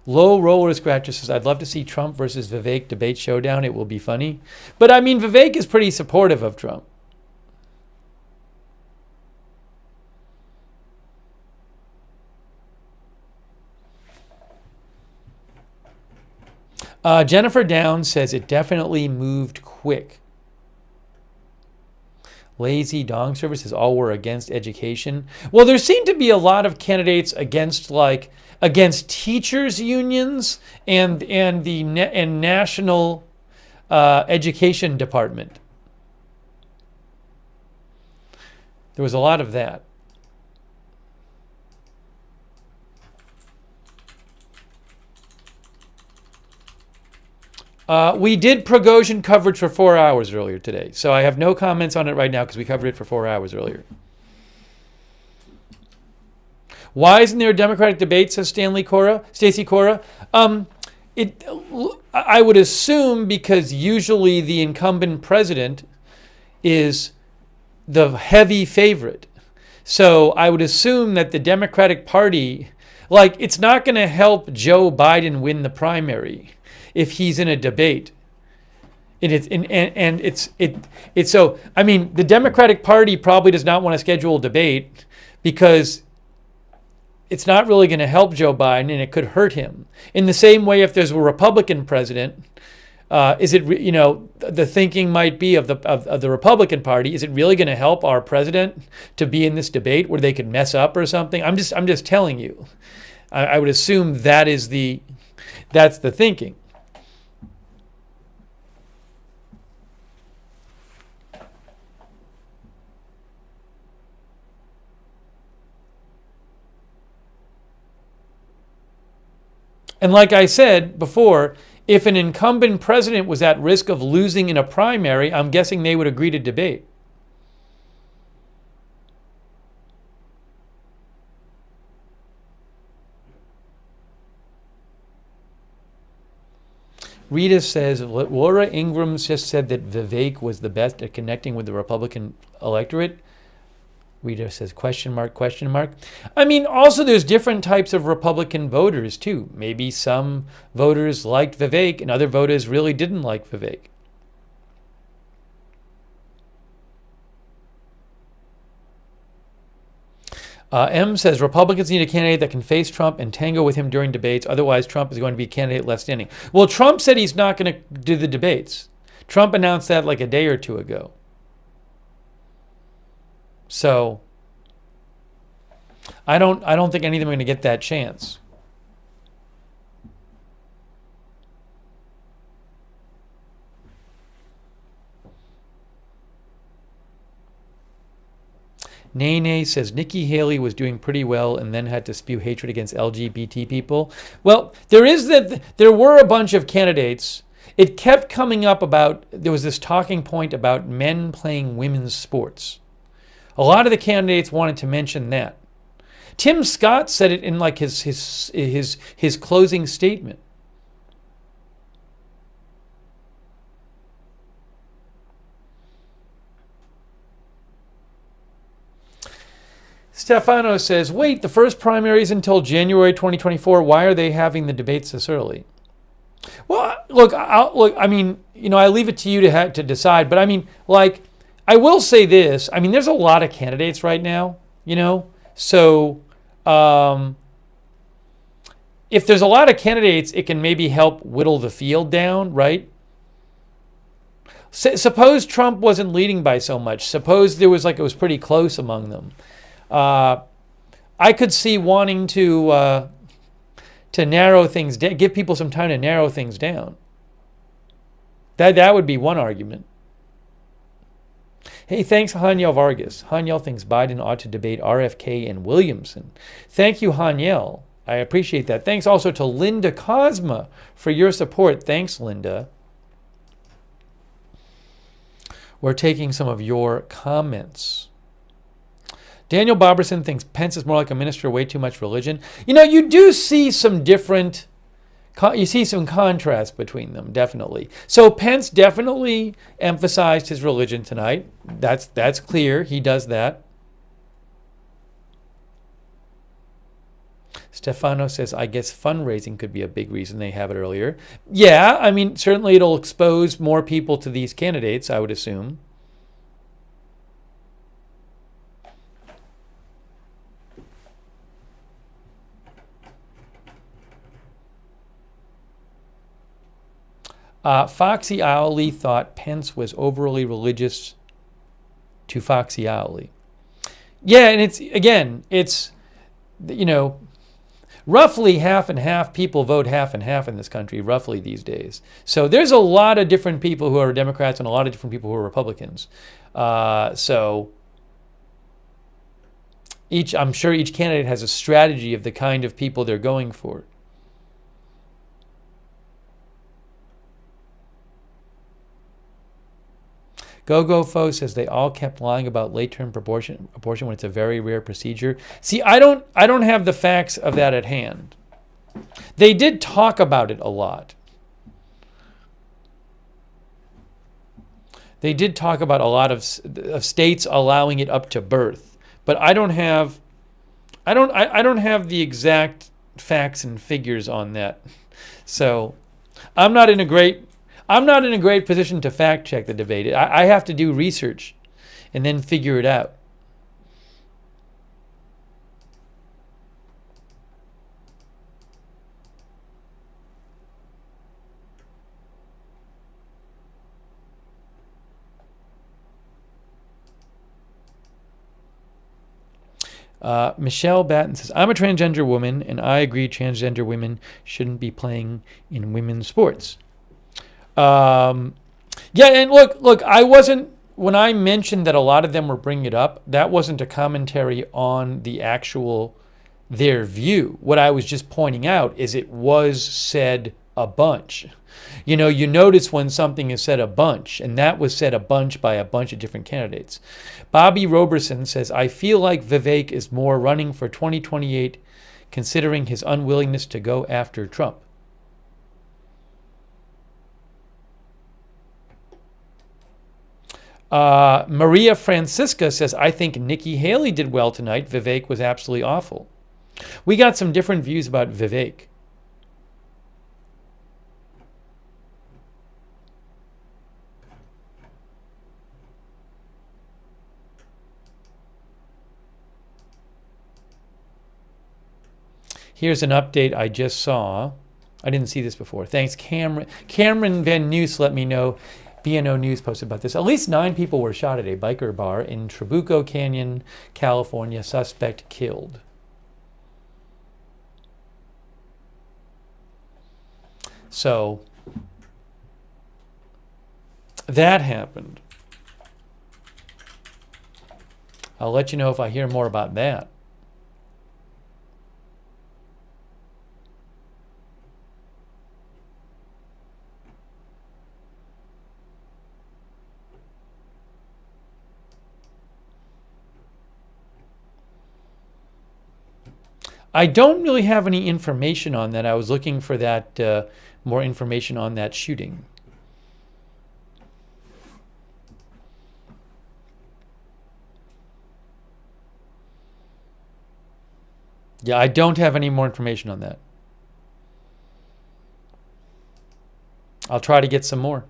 Low Roller Scratcher says, I'd love to see Trump versus Vivek debate showdown. It will be funny. But I mean, Vivek is pretty supportive of Trump. Jennifer Downs says it definitely moved quick. Lazy dong services all were against education. Well, there seem to be a lot of candidates against teachers unions and national education department. There was a lot of that. We did Prigozhin coverage for 4 hours earlier today, so I have no comments on it right now because we covered it for 4 hours earlier. Why isn't there a Democratic debate, says Stacey Cora? I would assume because usually the incumbent president is the heavy favorite. So I would assume that the Democratic Party, it's not going to help Joe Biden win the primary if he's in a debate. So I mean, the Democratic Party probably does not want to schedule a debate because it's not really going to help Joe Biden and it could hurt him. In the same way, if there's a Republican president, the thinking might be of the Republican Party, is it really going to help our president to be in this debate where they could mess up or something? I'm just telling you. I would assume that's the thinking. And like I said before, if an incumbent president was at risk of losing in a primary, I'm guessing they would agree to debate. Rita says, Laura Ingraham just said that Vivek was the best at connecting with the Republican electorate. Rita says, question mark, question mark. I mean, also there's different types of Republican voters too. Maybe some voters liked Vivek and other voters really didn't like Vivek. M says, Republicans need a candidate that can face Trump and tango with him during debates. Otherwise, Trump is going to be a candidate left standing. Well, Trump said he's not going to do the debates. Trump announced that like a day or two ago. So I don't think any of them are going to get that chance. Nene says Nikki Haley was doing pretty well and then had to spew hatred against LGBT people. Well, there were a bunch of candidates. It kept coming up there was this talking point about men playing women's sports. A lot of the candidates wanted to mention that. Tim Scott said it in like his closing statement. Stefano says, wait, the first primary is until January 2024. Why are they having the debates this early? Well, look, I mean, I leave it to you to decide. But I mean, I will say this. I mean, there's a lot of candidates right now, So if there's a lot of candidates, it can maybe help whittle the field down, right? Suppose Trump wasn't leading by so much. Suppose there was it was pretty close among them. I could see wanting to narrow things down, give people some time to narrow things down. That would be one argument. Hey, thanks, Haniel Vargas. Haniel thinks Biden ought to debate RFK and Williamson. Thank you, Haniel. I appreciate that. Thanks also to Linda Cosma for your support. Thanks, Linda. We're taking some of your comments. Daniel Boberson thinks Pence is more like a minister, way too much religion. You do see some different, you see some contrast between them, definitely. So Pence definitely emphasized his religion tonight. That's clear. He does that. Stefano says, I guess fundraising could be a big reason they have it earlier. Yeah, I mean, certainly it'll expose more people to these candidates, I would assume. Foxy Owly thought Pence was overly religious to Foxy Owly. Yeah, and it's roughly half and half. People vote half and half in this country, roughly these days. So there's a lot of different people who are Democrats and a lot of different people who are Republicans. So I'm sure each candidate has a strategy of the kind of people they're going for. GoGoFo says they all kept lying about late-term abortion when it's a very rare procedure. See, I don't have the facts of that at hand. They did talk about it a lot. They did talk about a lot of states allowing it up to birth, but I don't have the exact facts and figures on that. So I'm not in a great position to fact check the debate. I have to do research and then figure it out. Michelle Batten says, I'm a transgender woman, and I agree transgender women shouldn't be playing in women's sports. Yeah, and look, I wasn't, when I mentioned that a lot of them were bringing it up, that wasn't a commentary on their view. What I was just pointing out is it was said a bunch. You notice when something is said a bunch, and that was said a bunch by a bunch of different candidates. Bobby Roberson says, I feel like Vivek is more running for 2028, considering his unwillingness to go after Trump. Maria Francisca says, I think Nikki Haley did well tonight. Vivek was absolutely awful. We got some different views about Vivek. Here's an update I just saw. I didn't see this before. Thanks, Cameron. Cameron Van Neus let me know. BNO News posted about this. At least 9 people were shot at a biker bar in Trabuco Canyon, California. Suspect killed. So that happened. I'll let you know if I hear more about that. I don't really have any information on that. I was looking for that, more information on that shooting. Yeah, I don't have any more information on that. I'll try to get some more.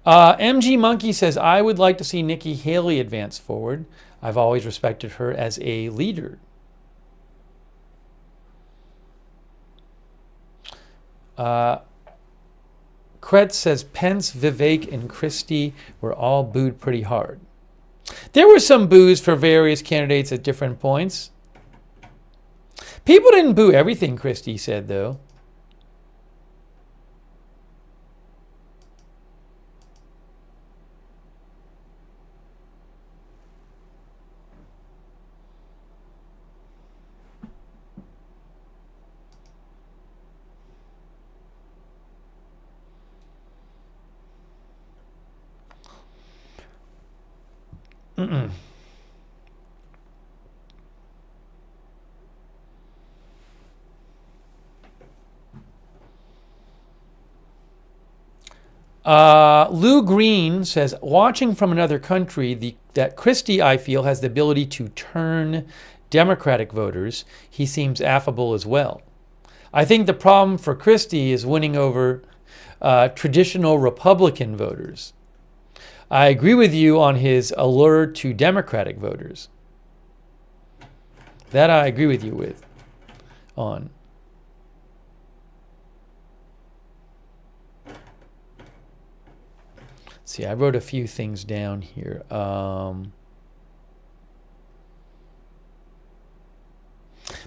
MG Monkey says, I would like to see Nikki Haley advance forward. I've always respected her as a leader. Kretz says, Pence, Vivek, and Christie were all booed pretty hard. There were some boos for various candidates at different points. People didn't boo everything Christie said, though. Lou Green says, watching from another country, that Christie, I feel, has the ability to turn Democratic voters. He seems affable as well. I think the problem for Christie is winning over traditional Republican voters. I agree with you on his allure to Democratic voters. That I agree with you on. see, I wrote a few things down here.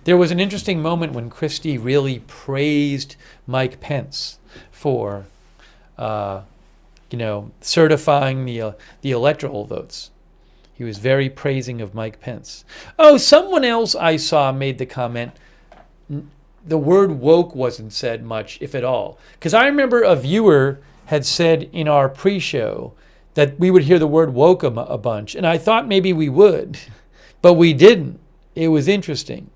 There was an interesting moment when Christie really praised Mike Pence for, certifying the electoral votes. He was very praising of Mike Pence. Oh, someone else I saw made the comment, the word woke wasn't said much, if at all. Because I remember a viewer had said in our pre-show that we would hear the word woke a bunch. And I thought maybe we would, but we didn't. It was interesting.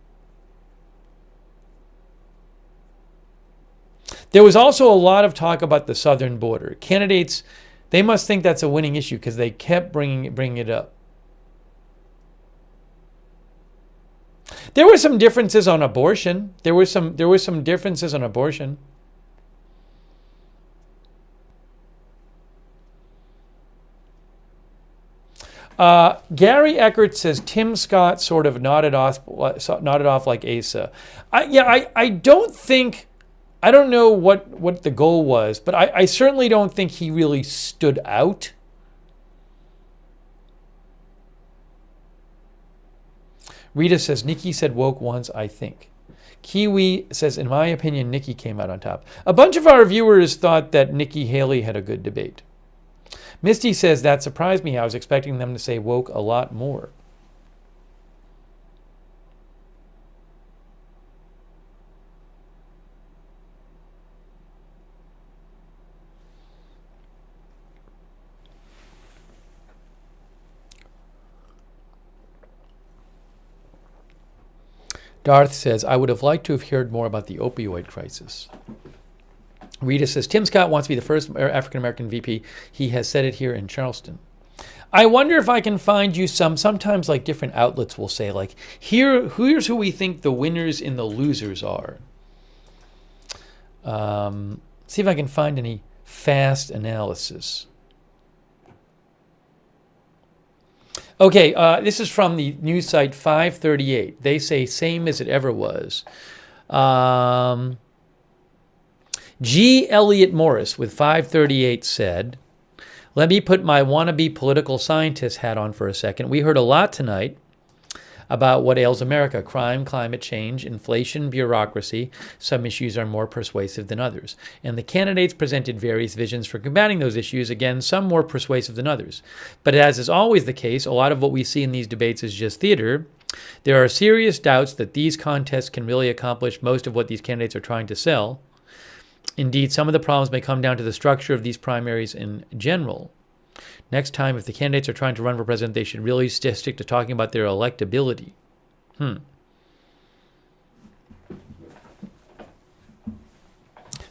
There was also a lot of talk about the southern border. Candidates, they must think that's a winning issue because they kept bringing it up. There were some differences on abortion. There were some differences on abortion. Gary Eckert says Tim Scott sort of nodded off like Asa. I don't think. I don't know what the goal was, but I certainly don't think he really stood out. Rita says, Nikki said woke once, I think. Kiwi says, in my opinion, Nikki came out on top. A bunch of our viewers thought that Nikki Haley had a good debate. Misty says, that surprised me. I was expecting them to say woke a lot more. Darth says, I would have liked to have heard more about the opioid crisis. Rita says, Tim Scott wants to be the first African-American VP. He has said it here in Charleston. I wonder if I can find you sometimes like different outlets will say, like, here's who we think the winners and the losers are. See if I can find any fast analysis. Okay, this is from the news site 538. They say same as it ever was. G. Elliott Morris with 538 said, let me put my wannabe political scientist hat on for a second. We heard a lot tonight about what ails America: crime, climate change, inflation, bureaucracy. Some issues are more persuasive than others. And the candidates presented various visions for combating those issues, again, some more persuasive than others. But as is always the case, a lot of what we see in these debates is just theater. There are serious doubts that these contests can really accomplish most of what these candidates are trying to sell. Indeed, some of the problems may come down to the structure of these primaries in general. Next time, if the candidates are trying to run for president, they should really stick to talking about their electability.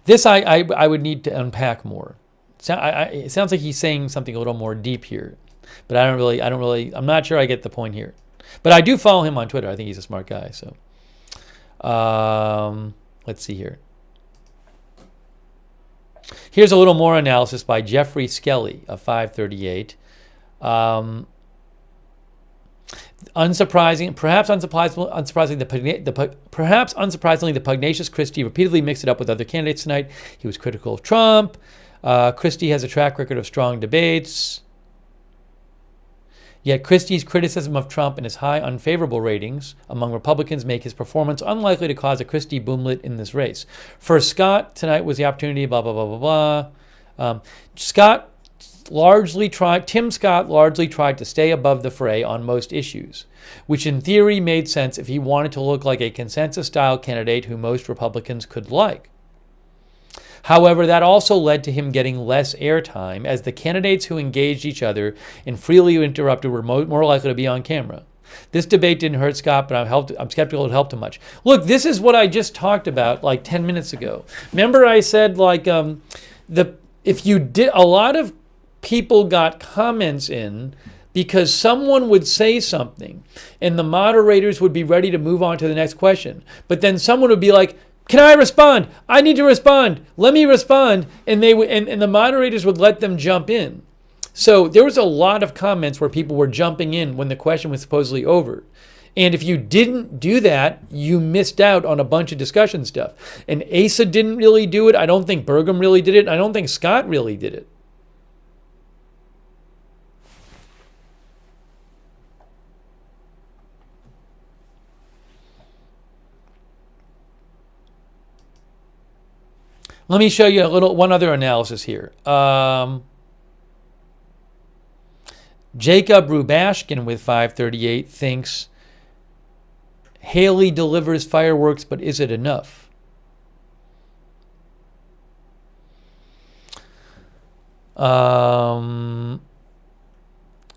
This I would need to unpack more. It sounds like he's saying something a little more deep here, but I'm not sure I get the point here. But I do follow him on Twitter. I think he's a smart guy. So, let's see here. Here's a little more analysis by Jeffrey Skelly of 538. Perhaps unsurprisingly, the pugnacious Christie repeatedly mixed it up with other candidates tonight. He was critical of Trump. Christie has a track record of strong debates. Yet Christie's criticism of Trump and his high unfavorable ratings among Republicans make his performance unlikely to cause a Christie boomlet in this race. For Scott, tonight was the opportunity, blah, blah, blah, blah, blah. Tim Scott largely tried to stay above the fray on most issues, which in theory made sense if he wanted to look like a consensus-style candidate who most Republicans could like. However, that also led to him getting less airtime, as the candidates who engaged each other and freely interrupted were more likely to be on camera. This debate didn't hurt Scott, but I'm skeptical it helped him much. Look, this is what I just talked about like 10 minutes ago. Remember I said like a lot of people got comments in because someone would say something and the moderators would be ready to move on to the next question. But then someone would be like, can I respond? I need to respond. Let me respond. And the moderators would let them jump in. So there was a lot of comments where people were jumping in when the question was supposedly over. And if you didn't do that, you missed out on a bunch of discussion stuff. And Asa didn't really do it. I don't think Burgum really did it. I don't think Scott really did it. Let me show you one other analysis here. Jacob Rubashkin with 538 thinks Haley delivers fireworks, but is it enough?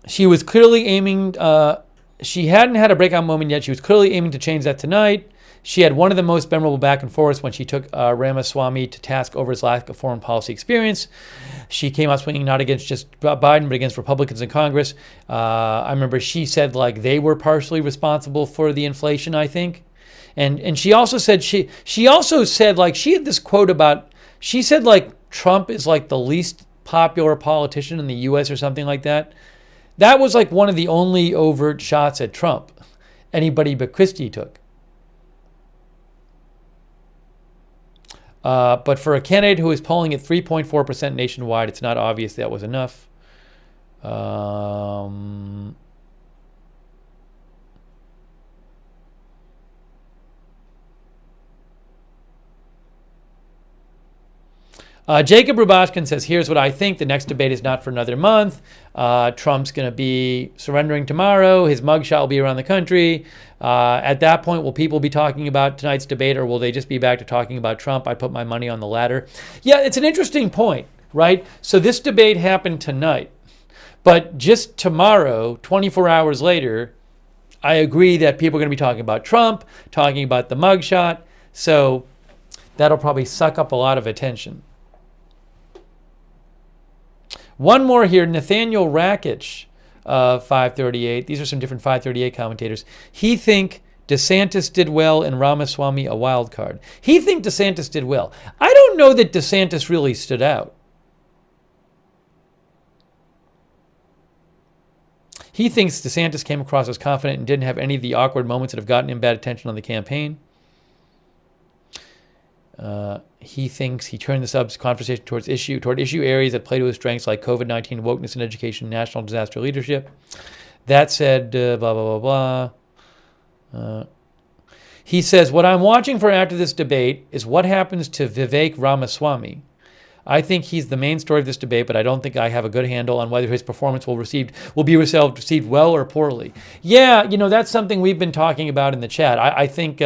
She was clearly aiming, she hadn't had a breakout moment yet. She was clearly aiming to change that tonight. She had one of the most memorable back and forths when she took Ramaswamy to task over his lack of foreign policy experience. She came out swinging not against just Biden, but against Republicans in Congress. I remember she said like they were partially responsible for the inflation, I think. And she also said she also said like she had this quote about, she said like Trump is like the least popular politician in the US or something like that. That was like one of the only overt shots at Trump anybody but Christie took. But for a candidate who is polling at 3.4% nationwide, it's not obvious that was enough. Jacob Rubashkin says, here's what I think. The next debate is not for another month. Trump's going to be surrendering tomorrow. His mugshot will be around the country. At that point, will people be talking about tonight's debate, or will they just be back to talking about Trump? I put my money on the latter. Yeah, it's an interesting point, right? So this debate happened tonight. But just tomorrow, 24 hours later, I agree that people are going to be talking about Trump, talking about the mugshot. So that'll probably suck up a lot of attention. One more here, Nathaniel Rakich, 538. These are some different 538 commentators. He think DeSantis did well and Ramaswamy a wild card. He think DeSantis did well. I don't know that DeSantis really stood out. He thinks DeSantis came across as confident and didn't have any of the awkward moments that have gotten him bad attention on the campaign. He thinks he turned the conversation toward issue areas that play to his strengths like COVID-19, wokeness in education, national disaster leadership. That said, blah, blah, blah, blah. He says, what I'm watching for after this debate is what happens to Vivek Ramaswamy. I think he's the main story of this debate, but I don't think I have a good handle on whether his performance will be received well or poorly. Yeah, that's something we've been talking about in the chat. I think...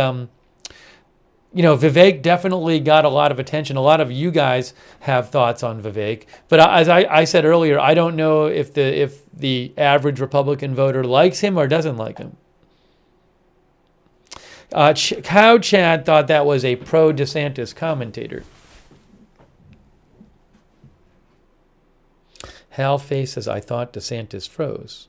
Vivek definitely got a lot of attention. A lot of you guys have thoughts on Vivek. But as I said earlier, I don't know if the average Republican voter likes him or doesn't like him. Cow Chad thought that was a pro-DeSantis commentator. Hal Face says, I thought DeSantis froze.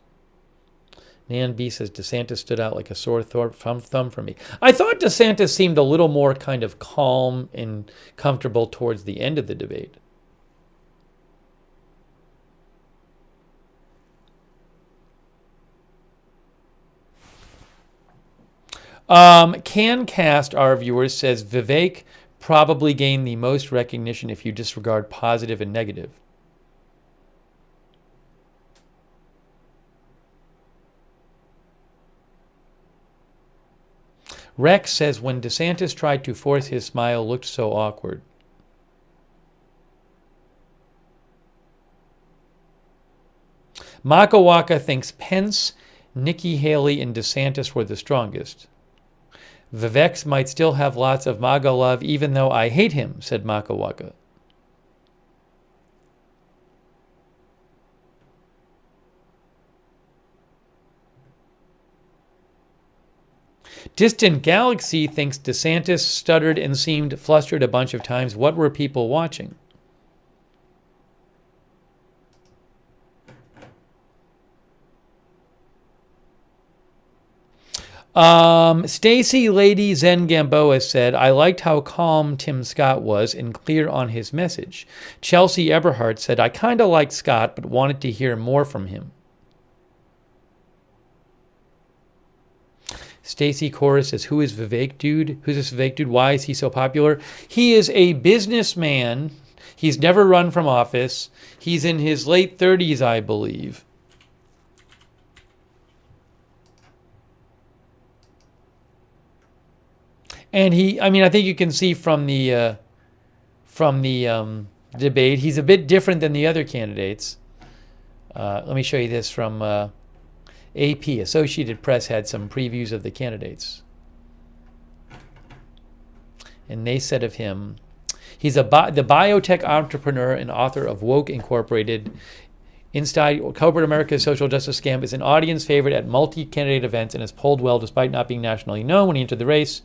Nan B says, DeSantis stood out like a sore thumb for me. I thought DeSantis seemed a little more kind of calm and comfortable towards the end of the debate. CanCast, our viewer, says, Vivek probably gained the most recognition if you disregard positive and negative. Rex says, when DeSantis tried to force his smile, looked so awkward. Makawaka thinks Pence, Nikki Haley, and DeSantis were the strongest. Vivek might still have lots of MAGA love, even though I hate him, said Makawaka. Distant Galaxy thinks DeSantis stuttered and seemed flustered a bunch of times. What were people watching? Stacy Lady Zen Gamboa said, I liked how calm Tim Scott was and clear on his message. Chelsea Eberhardt said, I kind of liked Scott, but wanted to hear more from him. Stacy Chorus says, who is Vivek dude? Who's this Vivek dude? Why is he so popular? He is a businessman. He's never run from office. He's in his late 30s, I believe. And I think you can see from the from the debate. He's a bit different than the other candidates. Let me show you this from AP. Associated Press had some previews of the candidates. And they said of him, he's the biotech entrepreneur and author of Woke Incorporated. Inside Corporate America's Social Justice Scam is an audience favorite at multi-candidate events and has polled well despite not being nationally known when he entered the race.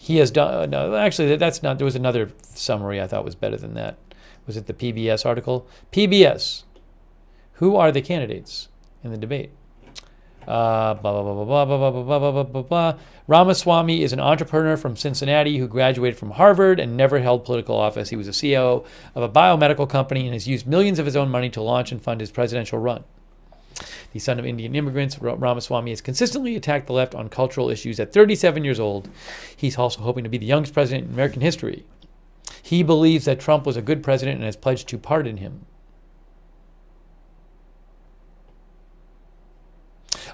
He has done, no, actually, that's not, there was another summary I thought was better than that. Was it the PBS article? PBS. Who are the candidates in the debate? Blah, blah, blah, blah, blah, blah, blah, blah, blah, blah, blah. Ramaswamy is an entrepreneur from Cincinnati who graduated from Harvard and never held political office. He was a CEO of a biomedical company and has used millions of his own money to launch and fund his presidential run. The son of Indian immigrants, Ramaswamy has consistently attacked the left on cultural issues. At 37 years old, he's also hoping to be the youngest president in American history. He believes that Trump was a good president and has pledged to pardon him.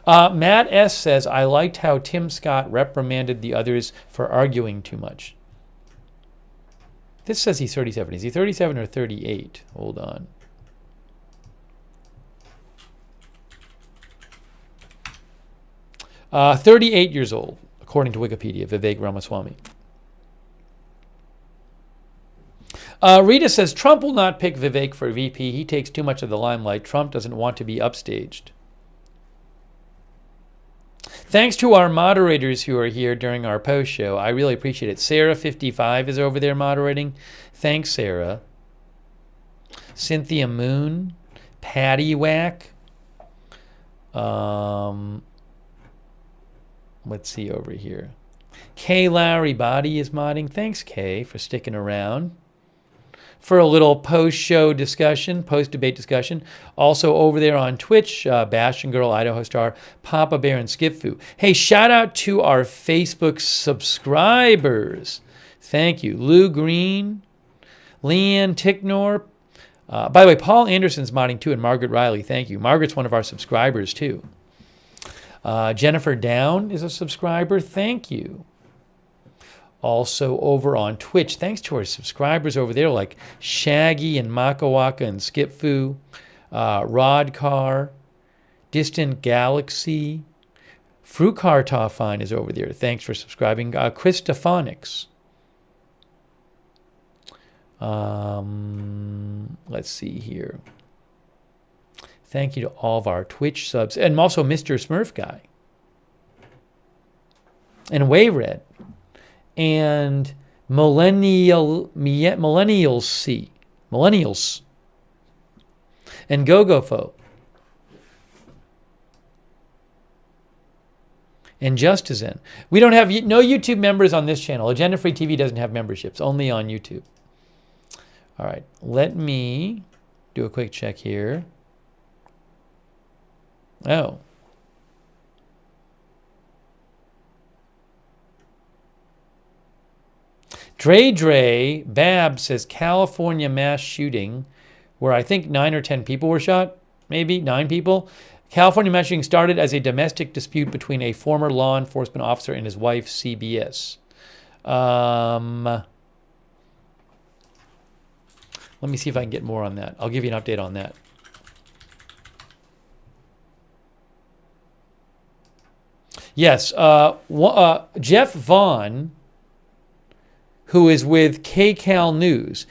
Matt S. says, I liked how Tim Scott reprimanded the others for arguing too much. This says he's 37. Is he 37 or 38? Hold on. 38 years old, according to Wikipedia, Vivek Ramaswamy. Rita says, Trump will not pick Vivek for VP. He takes too much of the limelight. Trump doesn't want to be upstaged. Thanks to our moderators who are here during our post show. I really appreciate it. Sarah55 is over there moderating. Thanks, Sarah. Cynthia Moon. Patty Whack. Let's see over here. Kay Lowry Body is modding. Thanks, Kay, for sticking around for a little post-show discussion, post-debate discussion. Also over there on Twitch, Bastion Girl, Idaho Star, Papa Bear, and Skip Fu. Hey, shout out to our Facebook subscribers. Thank you. Lou Green, Leanne Ticknor. By the way, Paul Anderson's modding too, and Margaret Riley. Thank you. Margaret's one of our subscribers too. Jennifer Down is a subscriber. Thank you. Also over on Twitch, thanks to our subscribers over there like Shaggy and Makawaka and Skip Fu, Rodcar, Distant Galaxy, Frucar Toffine is over there. Thanks for subscribing. Chris Stephonics. Let's see here. Thank you to all of our Twitch subs. And also Mr. Smurf Guy. And Wayred. And Millennials C. Millennials. And GoGoFo. And Justizen. We don't have no YouTube members on this channel. Agenda Free TV doesn't have memberships, only on YouTube. All right, let me do a quick check here. Oh. Dre Bab says California mass shooting where I think 9 or 10 people were shot, maybe 9 people. California mass shooting started as a domestic dispute between a former law enforcement officer and his wife, CBS. Let me see if I can get more on that. I'll give you an update on that. Yes, Jeff Vaughn, who is with KCAL News.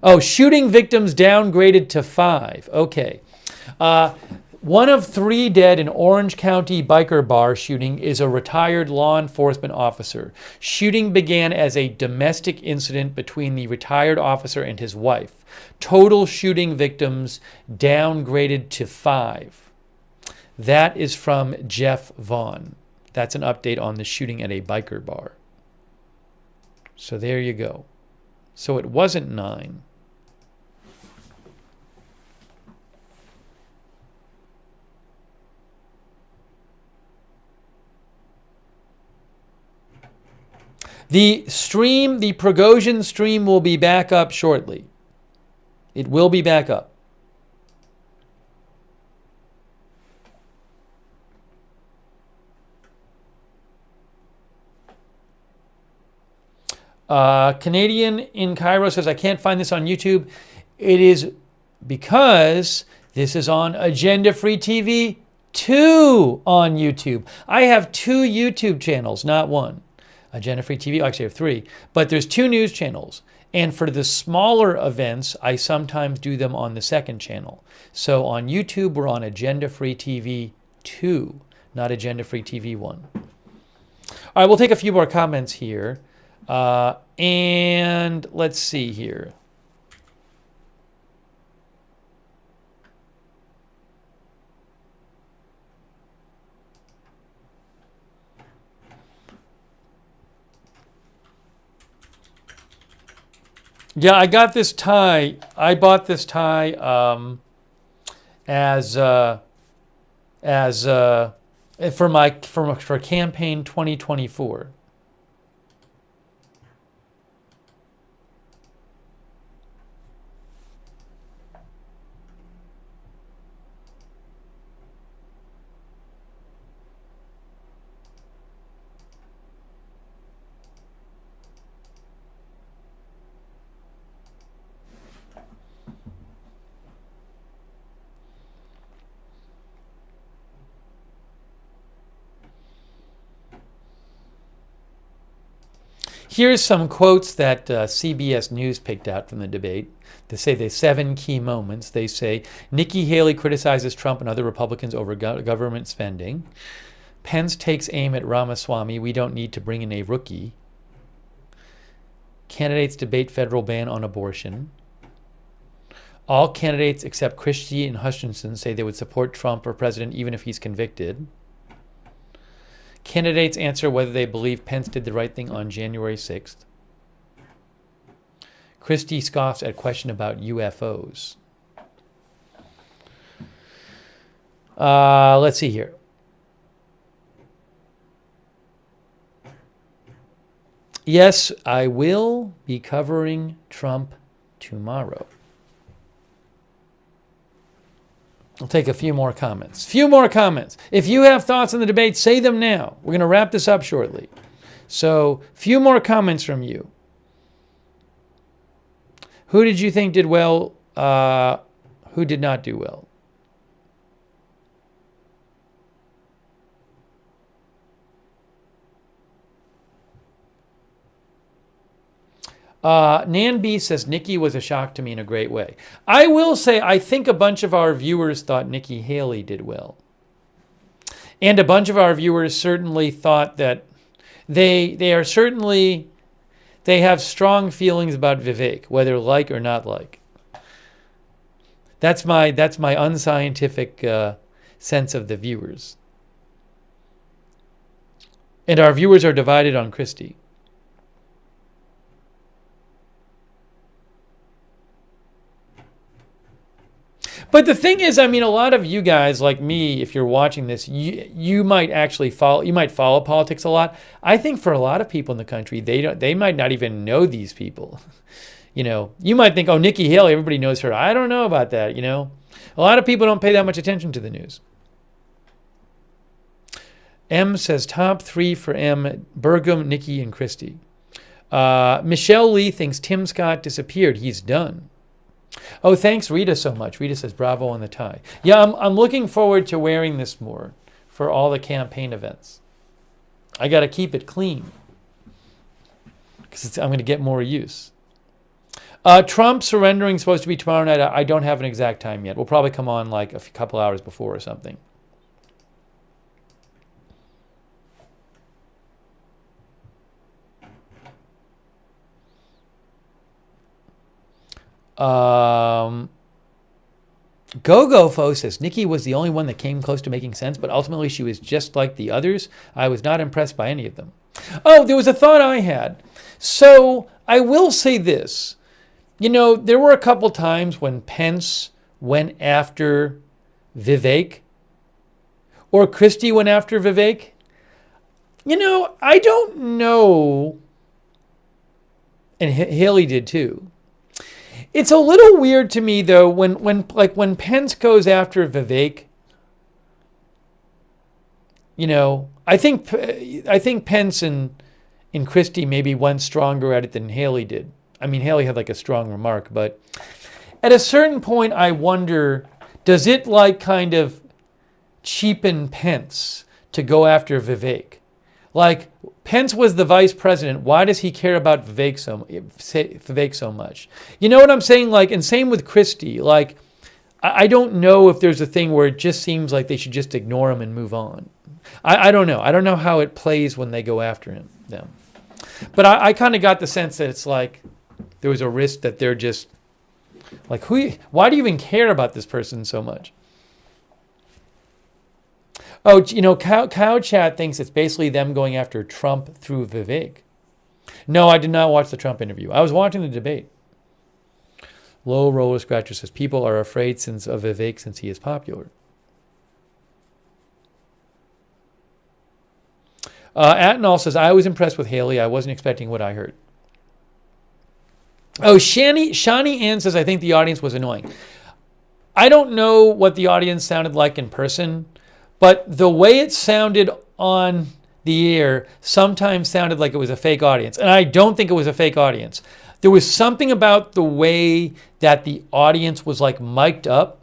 Oh, shooting victims downgraded to 5. Okay. One of 3 dead in Orange County biker bar shooting is a retired law enforcement officer. Shooting began as a domestic incident between the retired officer and his wife. Total shooting victims downgraded to 5. That is from Jeff Vaughn. That's an update on the shooting at a biker bar. So there you go. So it wasn't 9. The Prigozhin stream will be back up shortly. It will be back up. Canadian in Cairo says, I can't find this on YouTube. It is because this is on Agenda Free TV 2 on YouTube. I have 2 YouTube channels, not one. Agenda Free TV, actually I have 3, but there's 2 news channels. And for the smaller events, I sometimes do them on the second channel. So on YouTube, we're on Agenda Free TV 2, not Agenda Free TV 1. All right, we'll take a few more comments here. And let's see here. Yeah, I got this tie. I bought this tie for campaign 2024. Here's some quotes that CBS News picked out from the debate. They say the 7 key moments. They say, Nikki Haley criticizes Trump and other Republicans over government spending. Pence takes aim at Ramaswamy. We don't need to bring in a rookie. Candidates debate federal ban on abortion. All candidates except Christie and Hutchinson say they would support Trump for president even if he's convicted. Candidates answer whether they believe Pence did the right thing on January 6th. Christie scoffs at question about UFOs. Let's see here. Yes, I will be covering Trump tomorrow. I'll take a few more comments. If you have thoughts on the debate, say them now. We're going to wrap this up shortly. So, few more comments from you. Who did you think did well? Who did not do well? Nan B says Nikki was a shock to me in a great way. I will say I think a bunch of our viewers thought Nikki Haley did well. And a bunch of our viewers certainly thought that they have strong feelings about Vivek, whether like or not like. That's my unscientific sense of the viewers. And our viewers are divided on Christie. But the thing is, I mean, a lot of you guys like me, if you're watching this, you might actually follow politics a lot. I think for a lot of people in the country, they might not even know these people. You know, you might think, oh, Nikki Haley, everybody knows her. I don't know about that, you know. A lot of people don't pay that much attention to the news. M says top 3 for M, Burgum, Nikki, and Christie. Michelle Lee thinks Tim Scott disappeared. He's done. Oh, thanks, Rita, so much. Rita says, bravo on the tie. Yeah, I'm looking forward to wearing this more for all the campaign events. I got to keep it clean because I'm going to get more use. Trump surrendering is supposed to be tomorrow night. I don't have an exact time yet. We'll probably come on like a couple hours before or something. Go-Go-Fo says, Nikki was the only one that came close to making sense, but ultimately she was just like the others. I was not impressed by any of them. Oh, there was a thought I had. So I will say this. You know, there were a couple times when Pence went after Vivek or Christie went after Vivek. You know, I don't know. And Haley did too. It's a little weird to me though when Pence goes after Vivek. You know, I think Pence and and Christie maybe went stronger at it than Haley did. I mean, Haley had like a strong remark, but at a certain point, I wonder, does it like kind of cheapen Pence to go after Vivek? Like, Pence was the vice president. Why does he care about Vivek so much? You know what I'm saying? Like, and same with Christie. Like, I don't know if there's a thing where it just seems like they should just ignore him and move on. I don't know. I don't know how it plays when they go after them. But I kind of got the sense that it's like there was a risk that they're just like, why do you even care about this person so much? Oh, you know, Cow Chat thinks it's basically them going after Trump through Vivek. No, I did not watch the Trump interview. I was watching the debate. Low Roller Scratcher says people are afraid of Vivek since he is popular. Attenall says, I was impressed with Haley. I wasn't expecting what I heard. Oh, Shani Ann says, I think the audience was annoying. I don't know what the audience sounded like in person, but the way it sounded on the air sometimes sounded like it was a fake audience. And I don't think it was a fake audience. There was something about the way that the audience was like mic'd up,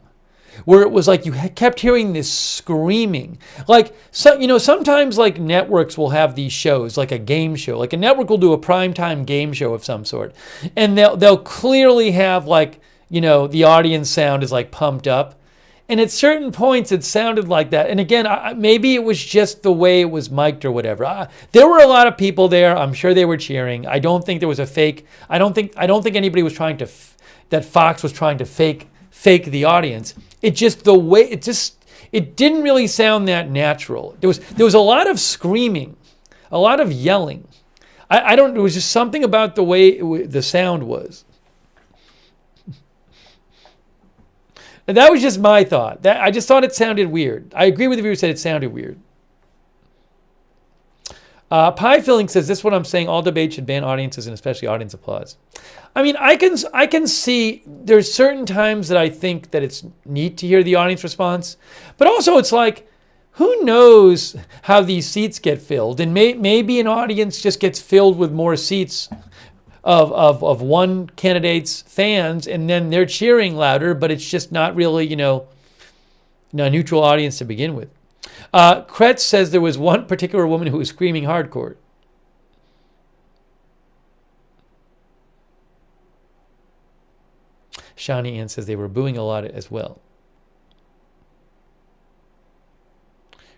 where it was like you kept hearing this screaming. Like, so, you know, sometimes like networks will have these shows, like a game show. Like a network will do a primetime game show of some sort. And they'll clearly have like, you know, the audience sound is like pumped up. And at certain points it sounded like that. And again, maybe it was just the way it was mic'd or whatever. There were a lot of people there. I'm sure they were cheering. I don't think there was a fake. I don't think anybody was trying to, that Fox was trying to fake the audience. It just, the way, it didn't really sound that natural. There was a lot of screaming, a lot of yelling. There was just something about the way the sound was. And that was just my thought. I just thought it sounded weird. I agree with the viewer who said it sounded weird. Pie Filling says, this is what I'm saying. All debates should ban audiences and especially audience applause. I mean, I can see there's certain times that I think that it's neat to hear the audience response. But also it's like, who knows how these seats get filled? And maybe an audience just gets filled with more seats of one candidate's fans, and then they're cheering louder, but it's just not really, you know, a neutral audience to begin with. Kretz says there was one particular woman who was screaming hardcore. Shani Ann says they were booing a lot as well.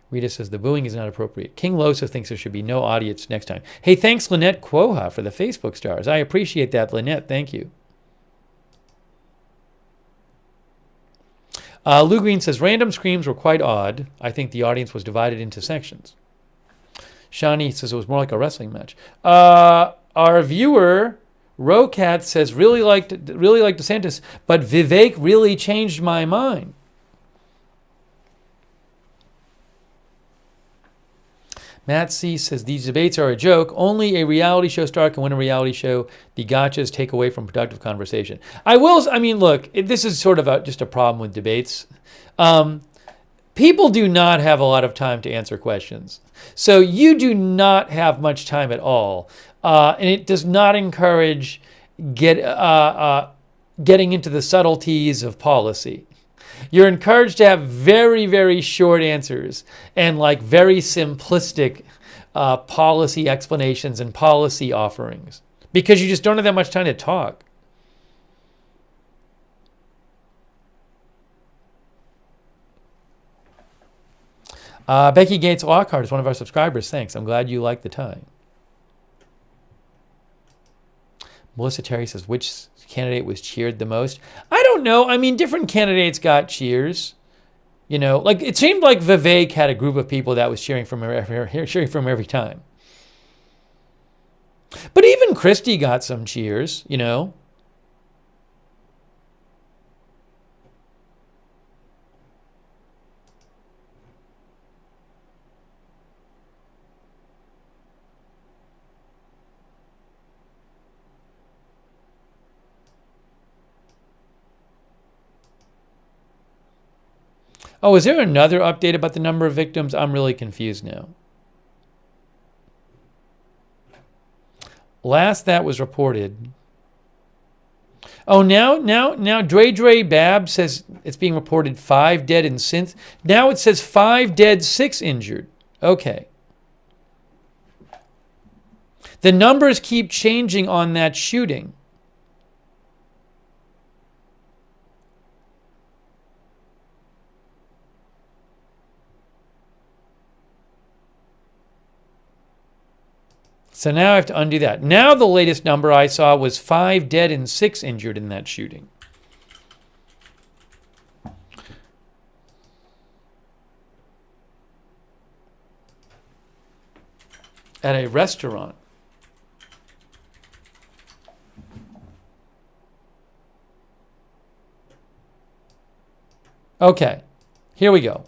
Rita says the booing is not appropriate. King Losa thinks there should be no audience next time. Hey, thanks Lynette Quoha for the Facebook stars. I appreciate that, Lynette. Thank you. Lou Green says random screams were quite odd. I think the audience was divided into sections. Shani says it was more like a wrestling match. Our viewer Rocat says really liked DeSantis, but Vivek really changed my mind. Matt C. says, these debates are a joke. Only a reality show star can win a reality show. The gotchas take away from productive conversation. I mean, look, this is sort of just a problem with debates. People do not have a lot of time to answer questions. So you do not have much time at all. And it does not encourage getting into the subtleties of policy. You're encouraged to have very, very short answers and like very simplistic policy explanations and policy offerings because you just don't have that much time to talk. Becky Gates Lockhart is one of our subscribers. Thanks. I'm glad you like the tie. Melissa Terry says, which candidate was cheered the most? I don't know. I mean, different candidates got cheers. You know, like it seemed like Vivek had a group of people that was cheering from every time. But even Christie got some cheers, you know. Oh, is there another update about the number of victims? I'm really confused now. Last that was reported. Oh, now Dre Bab says it's being reported 5 dead and since. Now it says 5 dead, 6 injured. Okay. The numbers keep changing on that shooting. So now I have to undo that. Now the latest number I saw was 5 dead and 6 injured in that shooting. At a restaurant. Okay, here we go.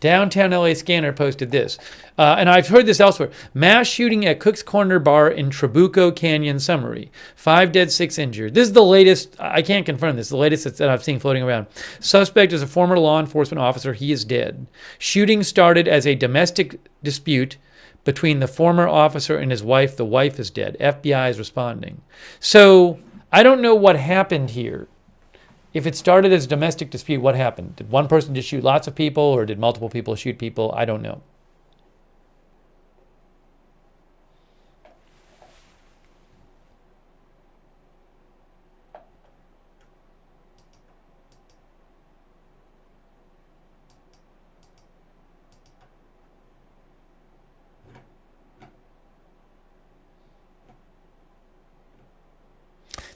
Downtown LA Scanner posted this. And I've heard this elsewhere. Mass shooting at Cook's Corner Bar in Trabuco Canyon summary. 5 dead, 6 injured. This is the latest. I can't confirm this. The latest that I've seen floating around. Suspect is a former law enforcement officer. He is dead. Shooting started as a domestic dispute between the former officer and his wife. The wife is dead. FBI is responding. So I don't know what happened here. If it started as a domestic dispute, what happened? Did one person just shoot lots of people, or did multiple people shoot people? I don't know.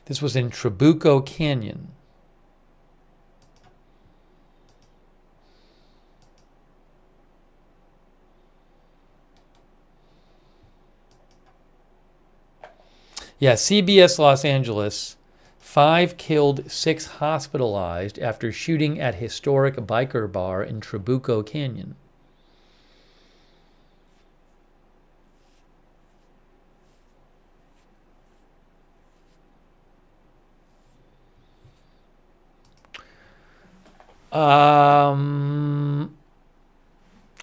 This was in Trabuco Canyon. Yeah, CBS Los Angeles, 5 killed, 6 hospitalized after shooting at historic biker bar in Trabuco Canyon.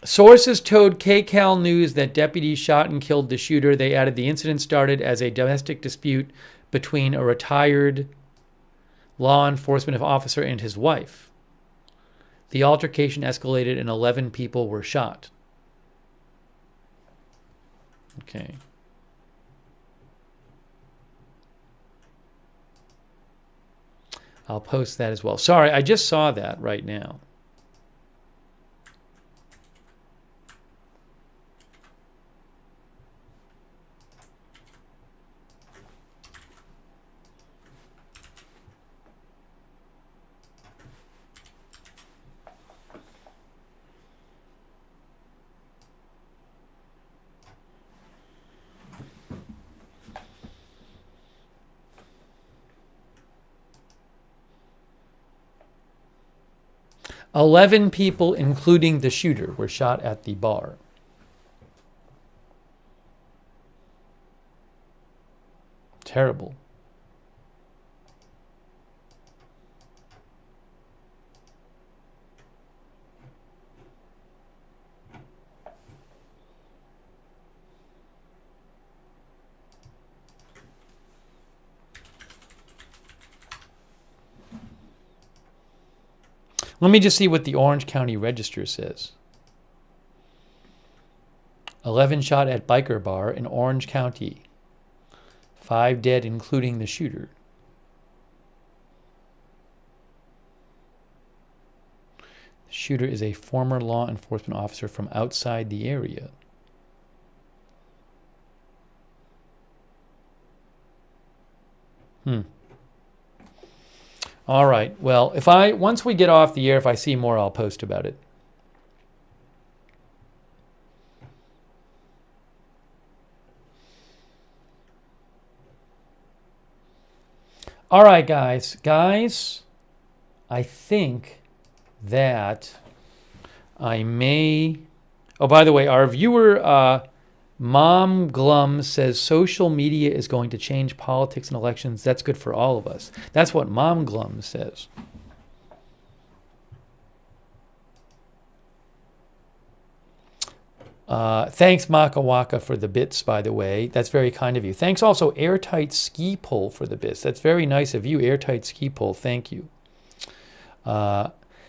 Sources told KCAL News that deputies shot and killed the shooter. They added the incident started as a domestic dispute between a retired law enforcement officer and his wife. The altercation escalated and 11 people were shot. Okay. I'll post that as well. Sorry, I just saw that right now. "11 people, including the shooter, were shot at the bar." Terrible. Let me just see what the Orange County Register says. 11 shot at biker bar in Orange County. 5 dead, including the shooter. The shooter is a former law enforcement officer from outside the area. All right. Well, once we get off the air, if I see more, I'll post about it. All right, guys. I think that I may... Oh, by the way, our viewer, Mom Glum, says social media is going to change politics and elections. That's good for all of us. That's what Mom Glum says. Thanks, Maka Waka, for the bits, by the way. That's very kind of you. Thanks also, Airtight Ski Pole, for the bits. That's very nice of you, Airtight Ski Pole. Thank you.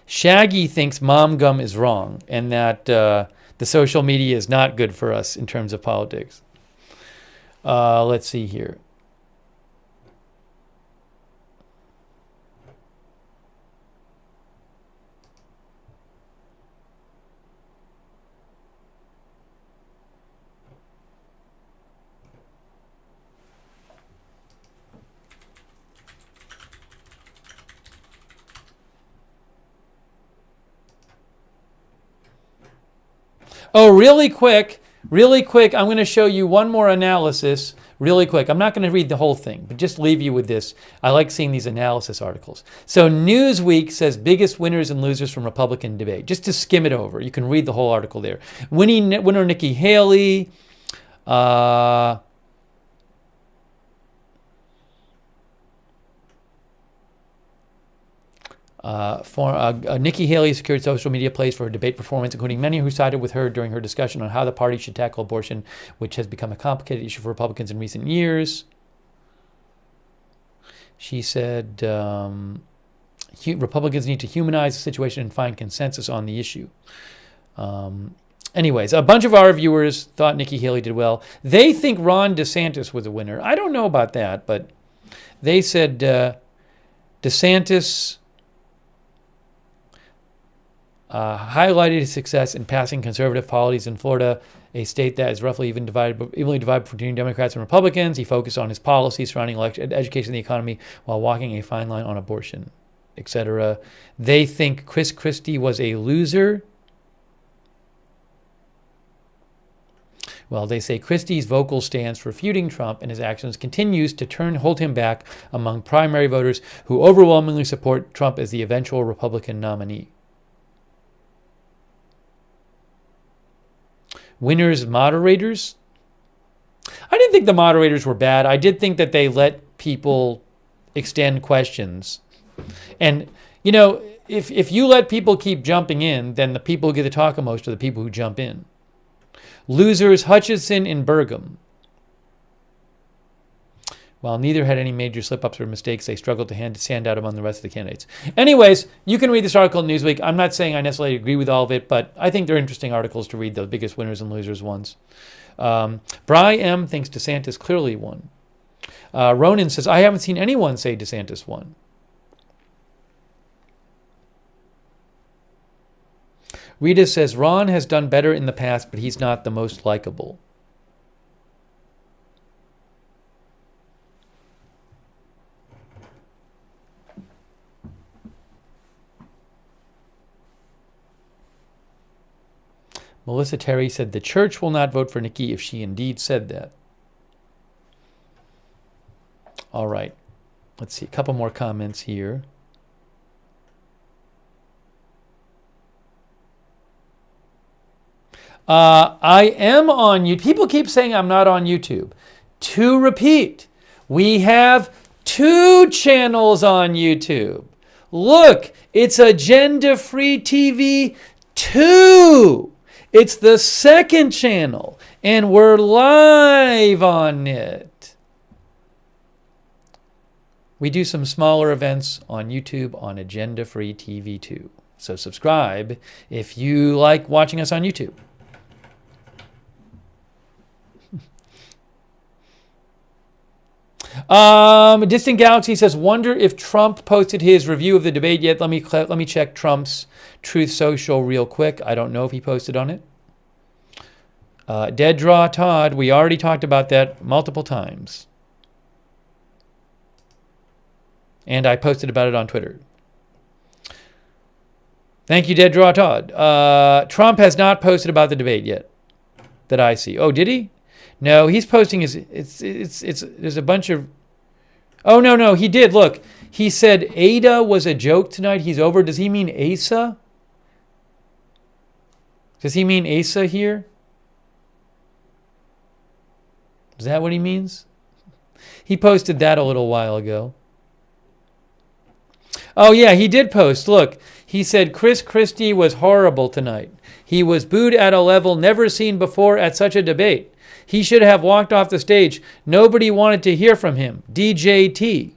Shaggy thinks Mom Gum is wrong and that the social media is not good for us in terms of politics. Let's see here. Oh, really quick, I'm going to show you one more analysis really quick. I'm not going to read the whole thing, but just leave you with this. I like seeing these analysis articles. So Newsweek says biggest winners and losers from Republican debate. Just to skim it over. You can read the whole article there. Winner Nikki Haley. Nikki Haley secured social media plays for her debate performance, including many who sided with her during her discussion on how the party should tackle abortion, which has become a complicated issue for Republicans in recent years. She said Republicans need to humanize the situation and find consensus on the issue. Anyways, a bunch of our viewers thought Nikki Haley did well. They think Ron DeSantis was a winner. I don't know about that, but they said DeSantis highlighted his success in passing conservative policies in Florida, a state that is roughly evenly divided between Democrats and Republicans. He focused on his policies surrounding education and the economy while walking a fine line on abortion, etc. They think Chris Christie was a loser. Well, they say Christie's vocal stance refuting Trump and his actions continues to hold him back among primary voters who overwhelmingly support Trump as the eventual Republican nominee. Winners, moderators. I didn't think the moderators were bad. I did think that they let people extend questions. And, you know, if you let people keep jumping in, then the people who get to talk most are the people who jump in. Losers, Hutchinson and Burgum. While neither had any major slip-ups or mistakes, they struggled to stand out among the rest of the candidates. Anyways, you can read this article in Newsweek. I'm not saying I necessarily agree with all of it, but I think they're interesting articles to read, the biggest winners and losers ones. Bry M. thinks DeSantis clearly won. Ronan says, I haven't seen anyone say DeSantis won. Rita says, Ron has done better in the past, but he's not the most likable. Melissa Terry said the church will not vote for Nikki if she indeed said that. All right. Let's see. A couple more comments here. I am on YouTube. People keep saying I'm not on YouTube. To repeat, we have 2 channels on YouTube. Look, it's Agenda Free TV 2. It's the 2nd channel, and we're live on it. We do some smaller events on YouTube on Agenda Free TV 2. So subscribe if you like watching us on YouTube. Distant Galaxy says, wonder if Trump posted his review of the debate yet. Let me check Trump's Truth Social real quick. I don't know if he posted on it. Dead Draw Todd, we already talked about that multiple times. And I posted about it on Twitter. Thank you, Dead Draw Todd. Trump has not posted about the debate yet that I see. Oh, did he? No, he's posting his, there's a bunch of, oh, no, he did. Look, he said Ada was a joke tonight. He's over. Does he mean Asa? Does he mean Asa here? Is that what he means? He posted that a little while ago. Oh, yeah, he did post. Look, he said Chris Christie was horrible tonight. He was booed at a level never seen before at such a debate. He should have walked off the stage. Nobody wanted to hear from him. DJT.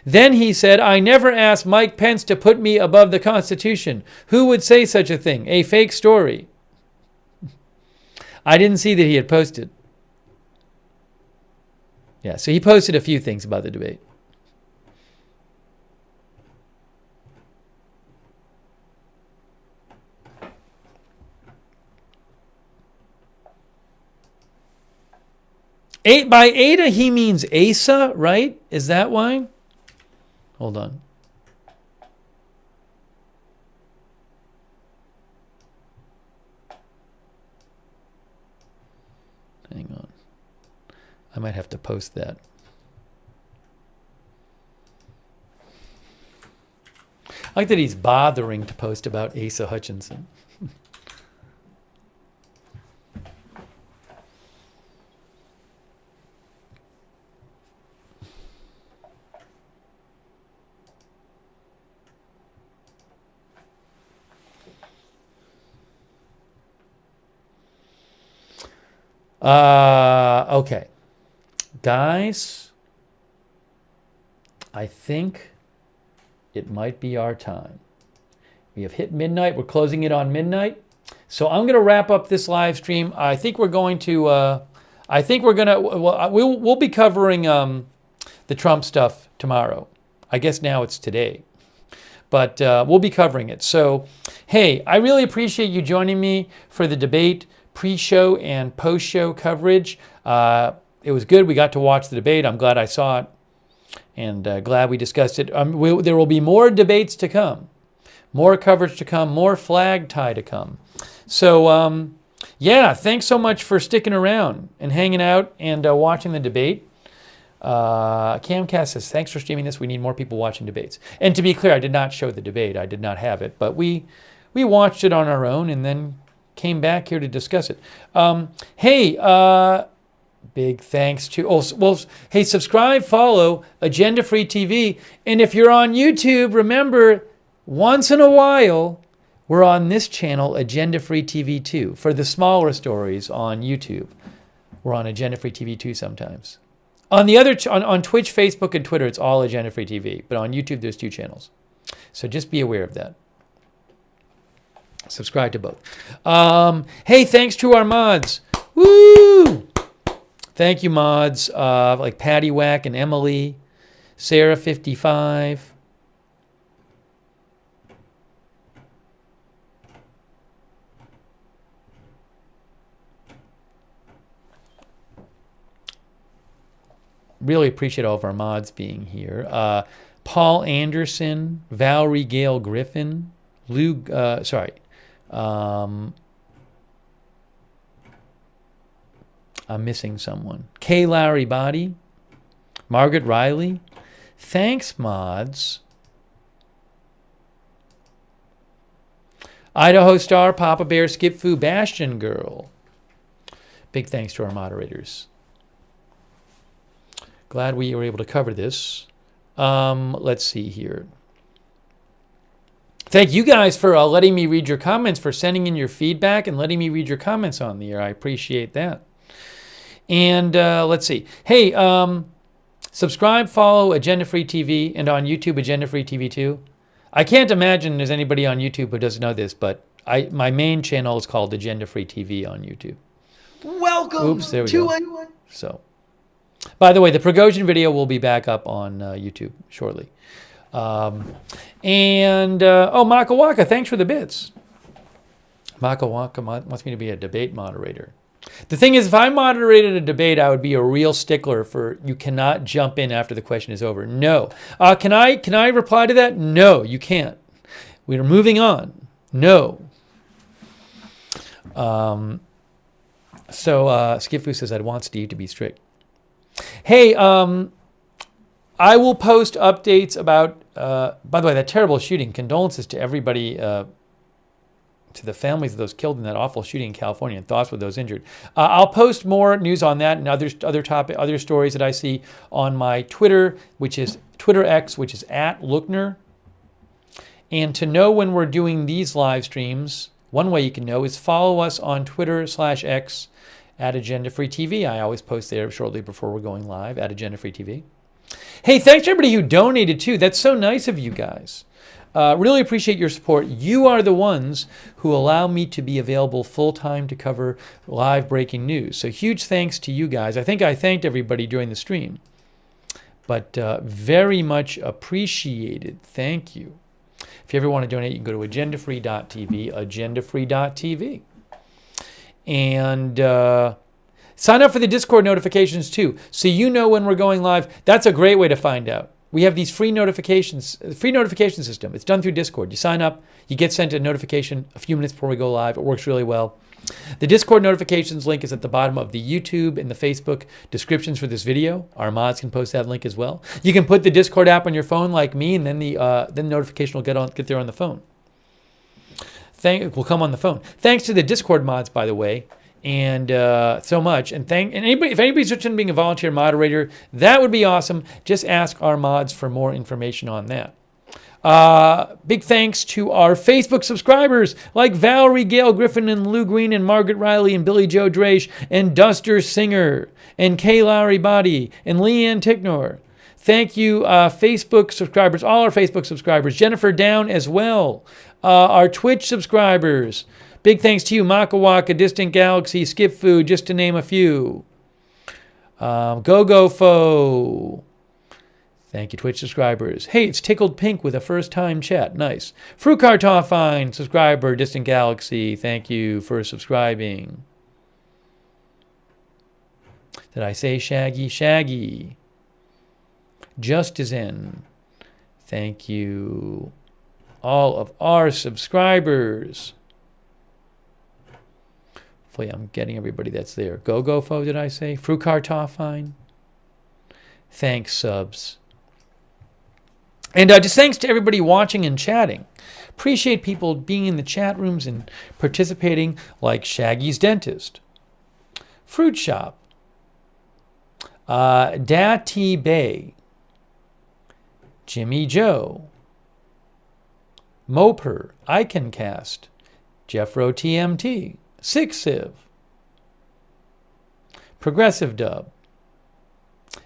Then he said, I never asked Mike Pence to put me above the Constitution. Who would say such a thing? A fake story. I didn't see that he had posted. Yeah, so he posted a few things about the debate. By Ada, he means Asa, right? Is that why? Hold on. Hang on. I might have to post that. I like that he's bothering to post about Asa Hutchinson. Okay. Guys, I think it might be our time. We have hit midnight. We're closing it on midnight. So I'm going to wrap up this live stream. I think we're going to, we'll be covering the Trump stuff tomorrow. I guess now it's today. But we'll be covering it. So, hey, I really appreciate you joining me for the debate pre-show and post-show coverage. It was good. We got to watch the debate. I'm glad I saw it, and glad we discussed it. There will be more debates to come, more coverage to come, more flag tie to come. So, yeah, thanks so much for sticking around and hanging out and watching the debate. Camcast says, thanks for streaming this. We need more people watching debates. And to be clear, I did not show the debate. I did not have it, but we watched it on our own and then came back here to discuss it. Hey, big thanks to, hey, subscribe, follow Agenda Free TV. And if you're on YouTube, remember, once in a while, we're on this channel, Agenda Free TV 2. For the smaller stories on YouTube, we're on Agenda Free TV 2 sometimes. On the other, on Twitch, Facebook, and Twitter, it's all Agenda Free TV. But on YouTube, there's 2 channels. So just be aware of that. Subscribe to both. Hey, thanks to our mods. Woo! Thank you, mods. Like Patty Whack and Emily, Sarah 55. Really appreciate all of our mods being here. Paul Anderson, Valerie Gale Griffin, Lou, I'm missing someone. Kay Larry Body, Margaret Riley. Thanks, mods. Idaho Star, Papa Bear, Skip Fu, Bastion Girl. Big thanks to our moderators. Glad we were able to cover this. Let's see here. Thank you guys for letting me read your comments, for sending in your feedback and letting me read your comments on the air. I appreciate that. And let's see. Hey, subscribe, follow Agenda Free TV, and on YouTube, Agenda Free TV 2. I can't imagine there's anybody on YouTube who doesn't know this, but my main channel is called Agenda Free TV on YouTube. Welcome. Oops, there we go. So, by the way, the Prigozhin video will be back up on YouTube shortly. Maka Waka, thanks for the bits. Maka Waka wants me to be a debate moderator. The thing is, if I moderated a debate, I would be a real stickler for you cannot jump in after the question is over. No. Can I reply to that? No, you can't. We are moving on. No. Skifu says, I'd want Steve to be strict. Hey, I will post updates about, by the way, that terrible shooting. Condolences to everybody, to the families of those killed in that awful shooting in California, and thoughts with those injured. I'll post more news on that and other stories that I see on my Twitter, which is Twitter X, which is at Lookner. And to know when we're doing these live streams, one way you can know is follow us on Twitter/X at Agenda Free TV. I always post there shortly before we're going live at Agenda Free TV. Hey, thanks to everybody who donated too. That's so nice of you guys. Really appreciate your support. You are the ones who allow me to be available full-time to cover live breaking news. So huge thanks to you guys. I think I thanked everybody during the stream, but very much appreciated. Thank you. If you ever want to donate, you can go to agendafree.tv, agendafree.tv. And sign up for the Discord notifications too, so you know when we're going live. That's a great way to find out. We have these free notification system. It's done through Discord. You sign up, you get sent a notification a few minutes before we go live. It works really well. The Discord notifications link is at the bottom of the YouTube and the Facebook descriptions for this video. Our mods can post that link as well. You can put the Discord app on your phone like me, and then the notification will get there on the phone. It will come on the phone. Thanks to the Discord mods, by the way, and so much. And if anybody's interested in being a volunteer moderator, that would be awesome. Just ask our mods for more information on that. Big thanks to our Facebook subscribers like Valerie Gail Griffin and Lou Green and Margaret Riley and Billy Joe Drake and Duster Singer and Kay Lowry Body and Leanne Ticknor. Thank you, Facebook subscribers, all our Facebook subscribers. Jennifer Down as well. Our Twitch subscribers. Big thanks to you, Maka Waka, Distant Galaxy, Skip Food, just to name a few. Go-Go-Fo. Thank you, Twitch subscribers. Hey, it's Tickled Pink with a first-time chat. Nice. Frucartoffine, subscriber, Distant Galaxy. Thank you for subscribing. Did I say Shaggy? Shaggy. Justizen. Thank you. All of our subscribers. Hopefully I'm getting everybody that's there. Go-Go-Fo, did I say? Frucartoffine. Thanks, subs. And just thanks to everybody watching and chatting. Appreciate people being in the chat rooms and participating, like Shaggy's Dentist, Fruit Shop, Da T Bay, Jimmy Joe, Moper, Iconcast, Jeffro TMT, Six Siv, Progressive Dub,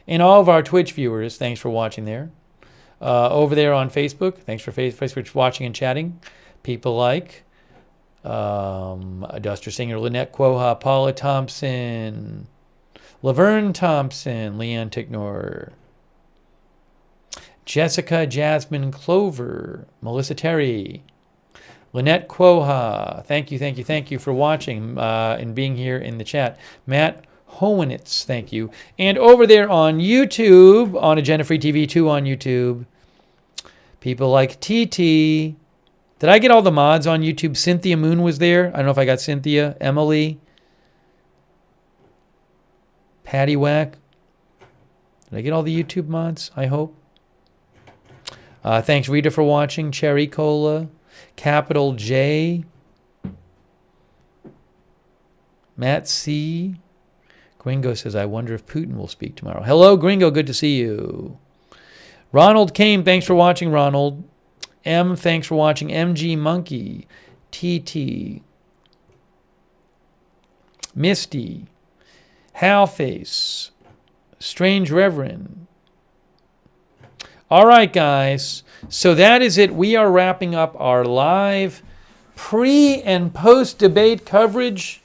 and all of our Twitch viewers. Thanks for watching there. Over there on Facebook, thanks for Facebook watching and chatting. People like Duster Singer, Lynette Quoha, Paula Thompson, Laverne Thompson, Leanne Ticknor, Jessica Jasmine Clover, Melissa Terry, Lynette Quoha. Thank you for watching and being here in the chat. Matt Howenitz, thank you. And over there on YouTube, on Agenda Free TV 2 on YouTube, people like TT. Did I get all the mods on YouTube? Cynthia Moon was there. I don't know if I got Cynthia, Emily, Patty Whack. Did I get all the YouTube mods? I hope. Thanks, Rita, for watching. Cherry Cola, Capital J, Matt C. Gringo says, I wonder if Putin will speak tomorrow. Hello, Gringo. Good to see you. Ronald Kane, thanks for watching, Ronald. M, thanks for watching. MG Monkey, TT, Misty, Halface, Strange Reverend. All right, guys. So that is it. We are wrapping up our live pre- and post-debate coverage.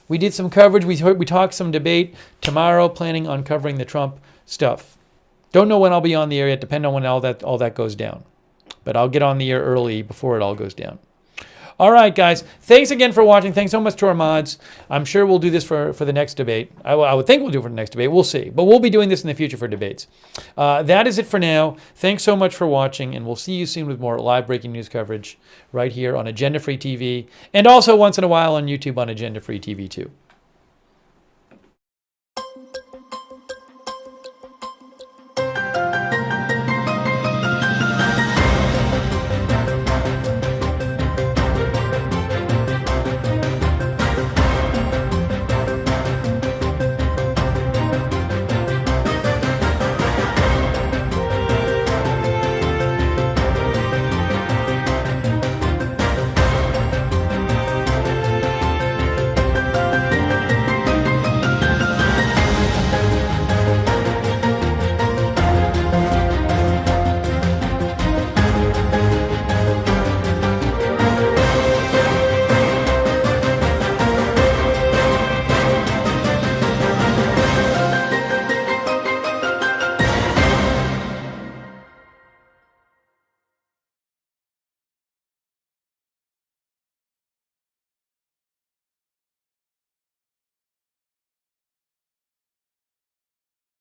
We did some coverage. We talked some debate. Tomorrow, planning on covering the Trump stuff. Don't know when I'll be on the air yet. Depend on when all that goes down. But I'll get on the air early before it all goes down. All right, guys. Thanks again for watching. Thanks so much to our mods. I'm sure we'll do this for the next debate. I would think we'll do it for the next debate. We'll see. But we'll be doing this in the future for debates. That is it for now. Thanks so much for watching, and we'll see you soon with more live breaking news coverage right here on Agenda Free TV, and also once in a while on YouTube on Agenda Free TV 2.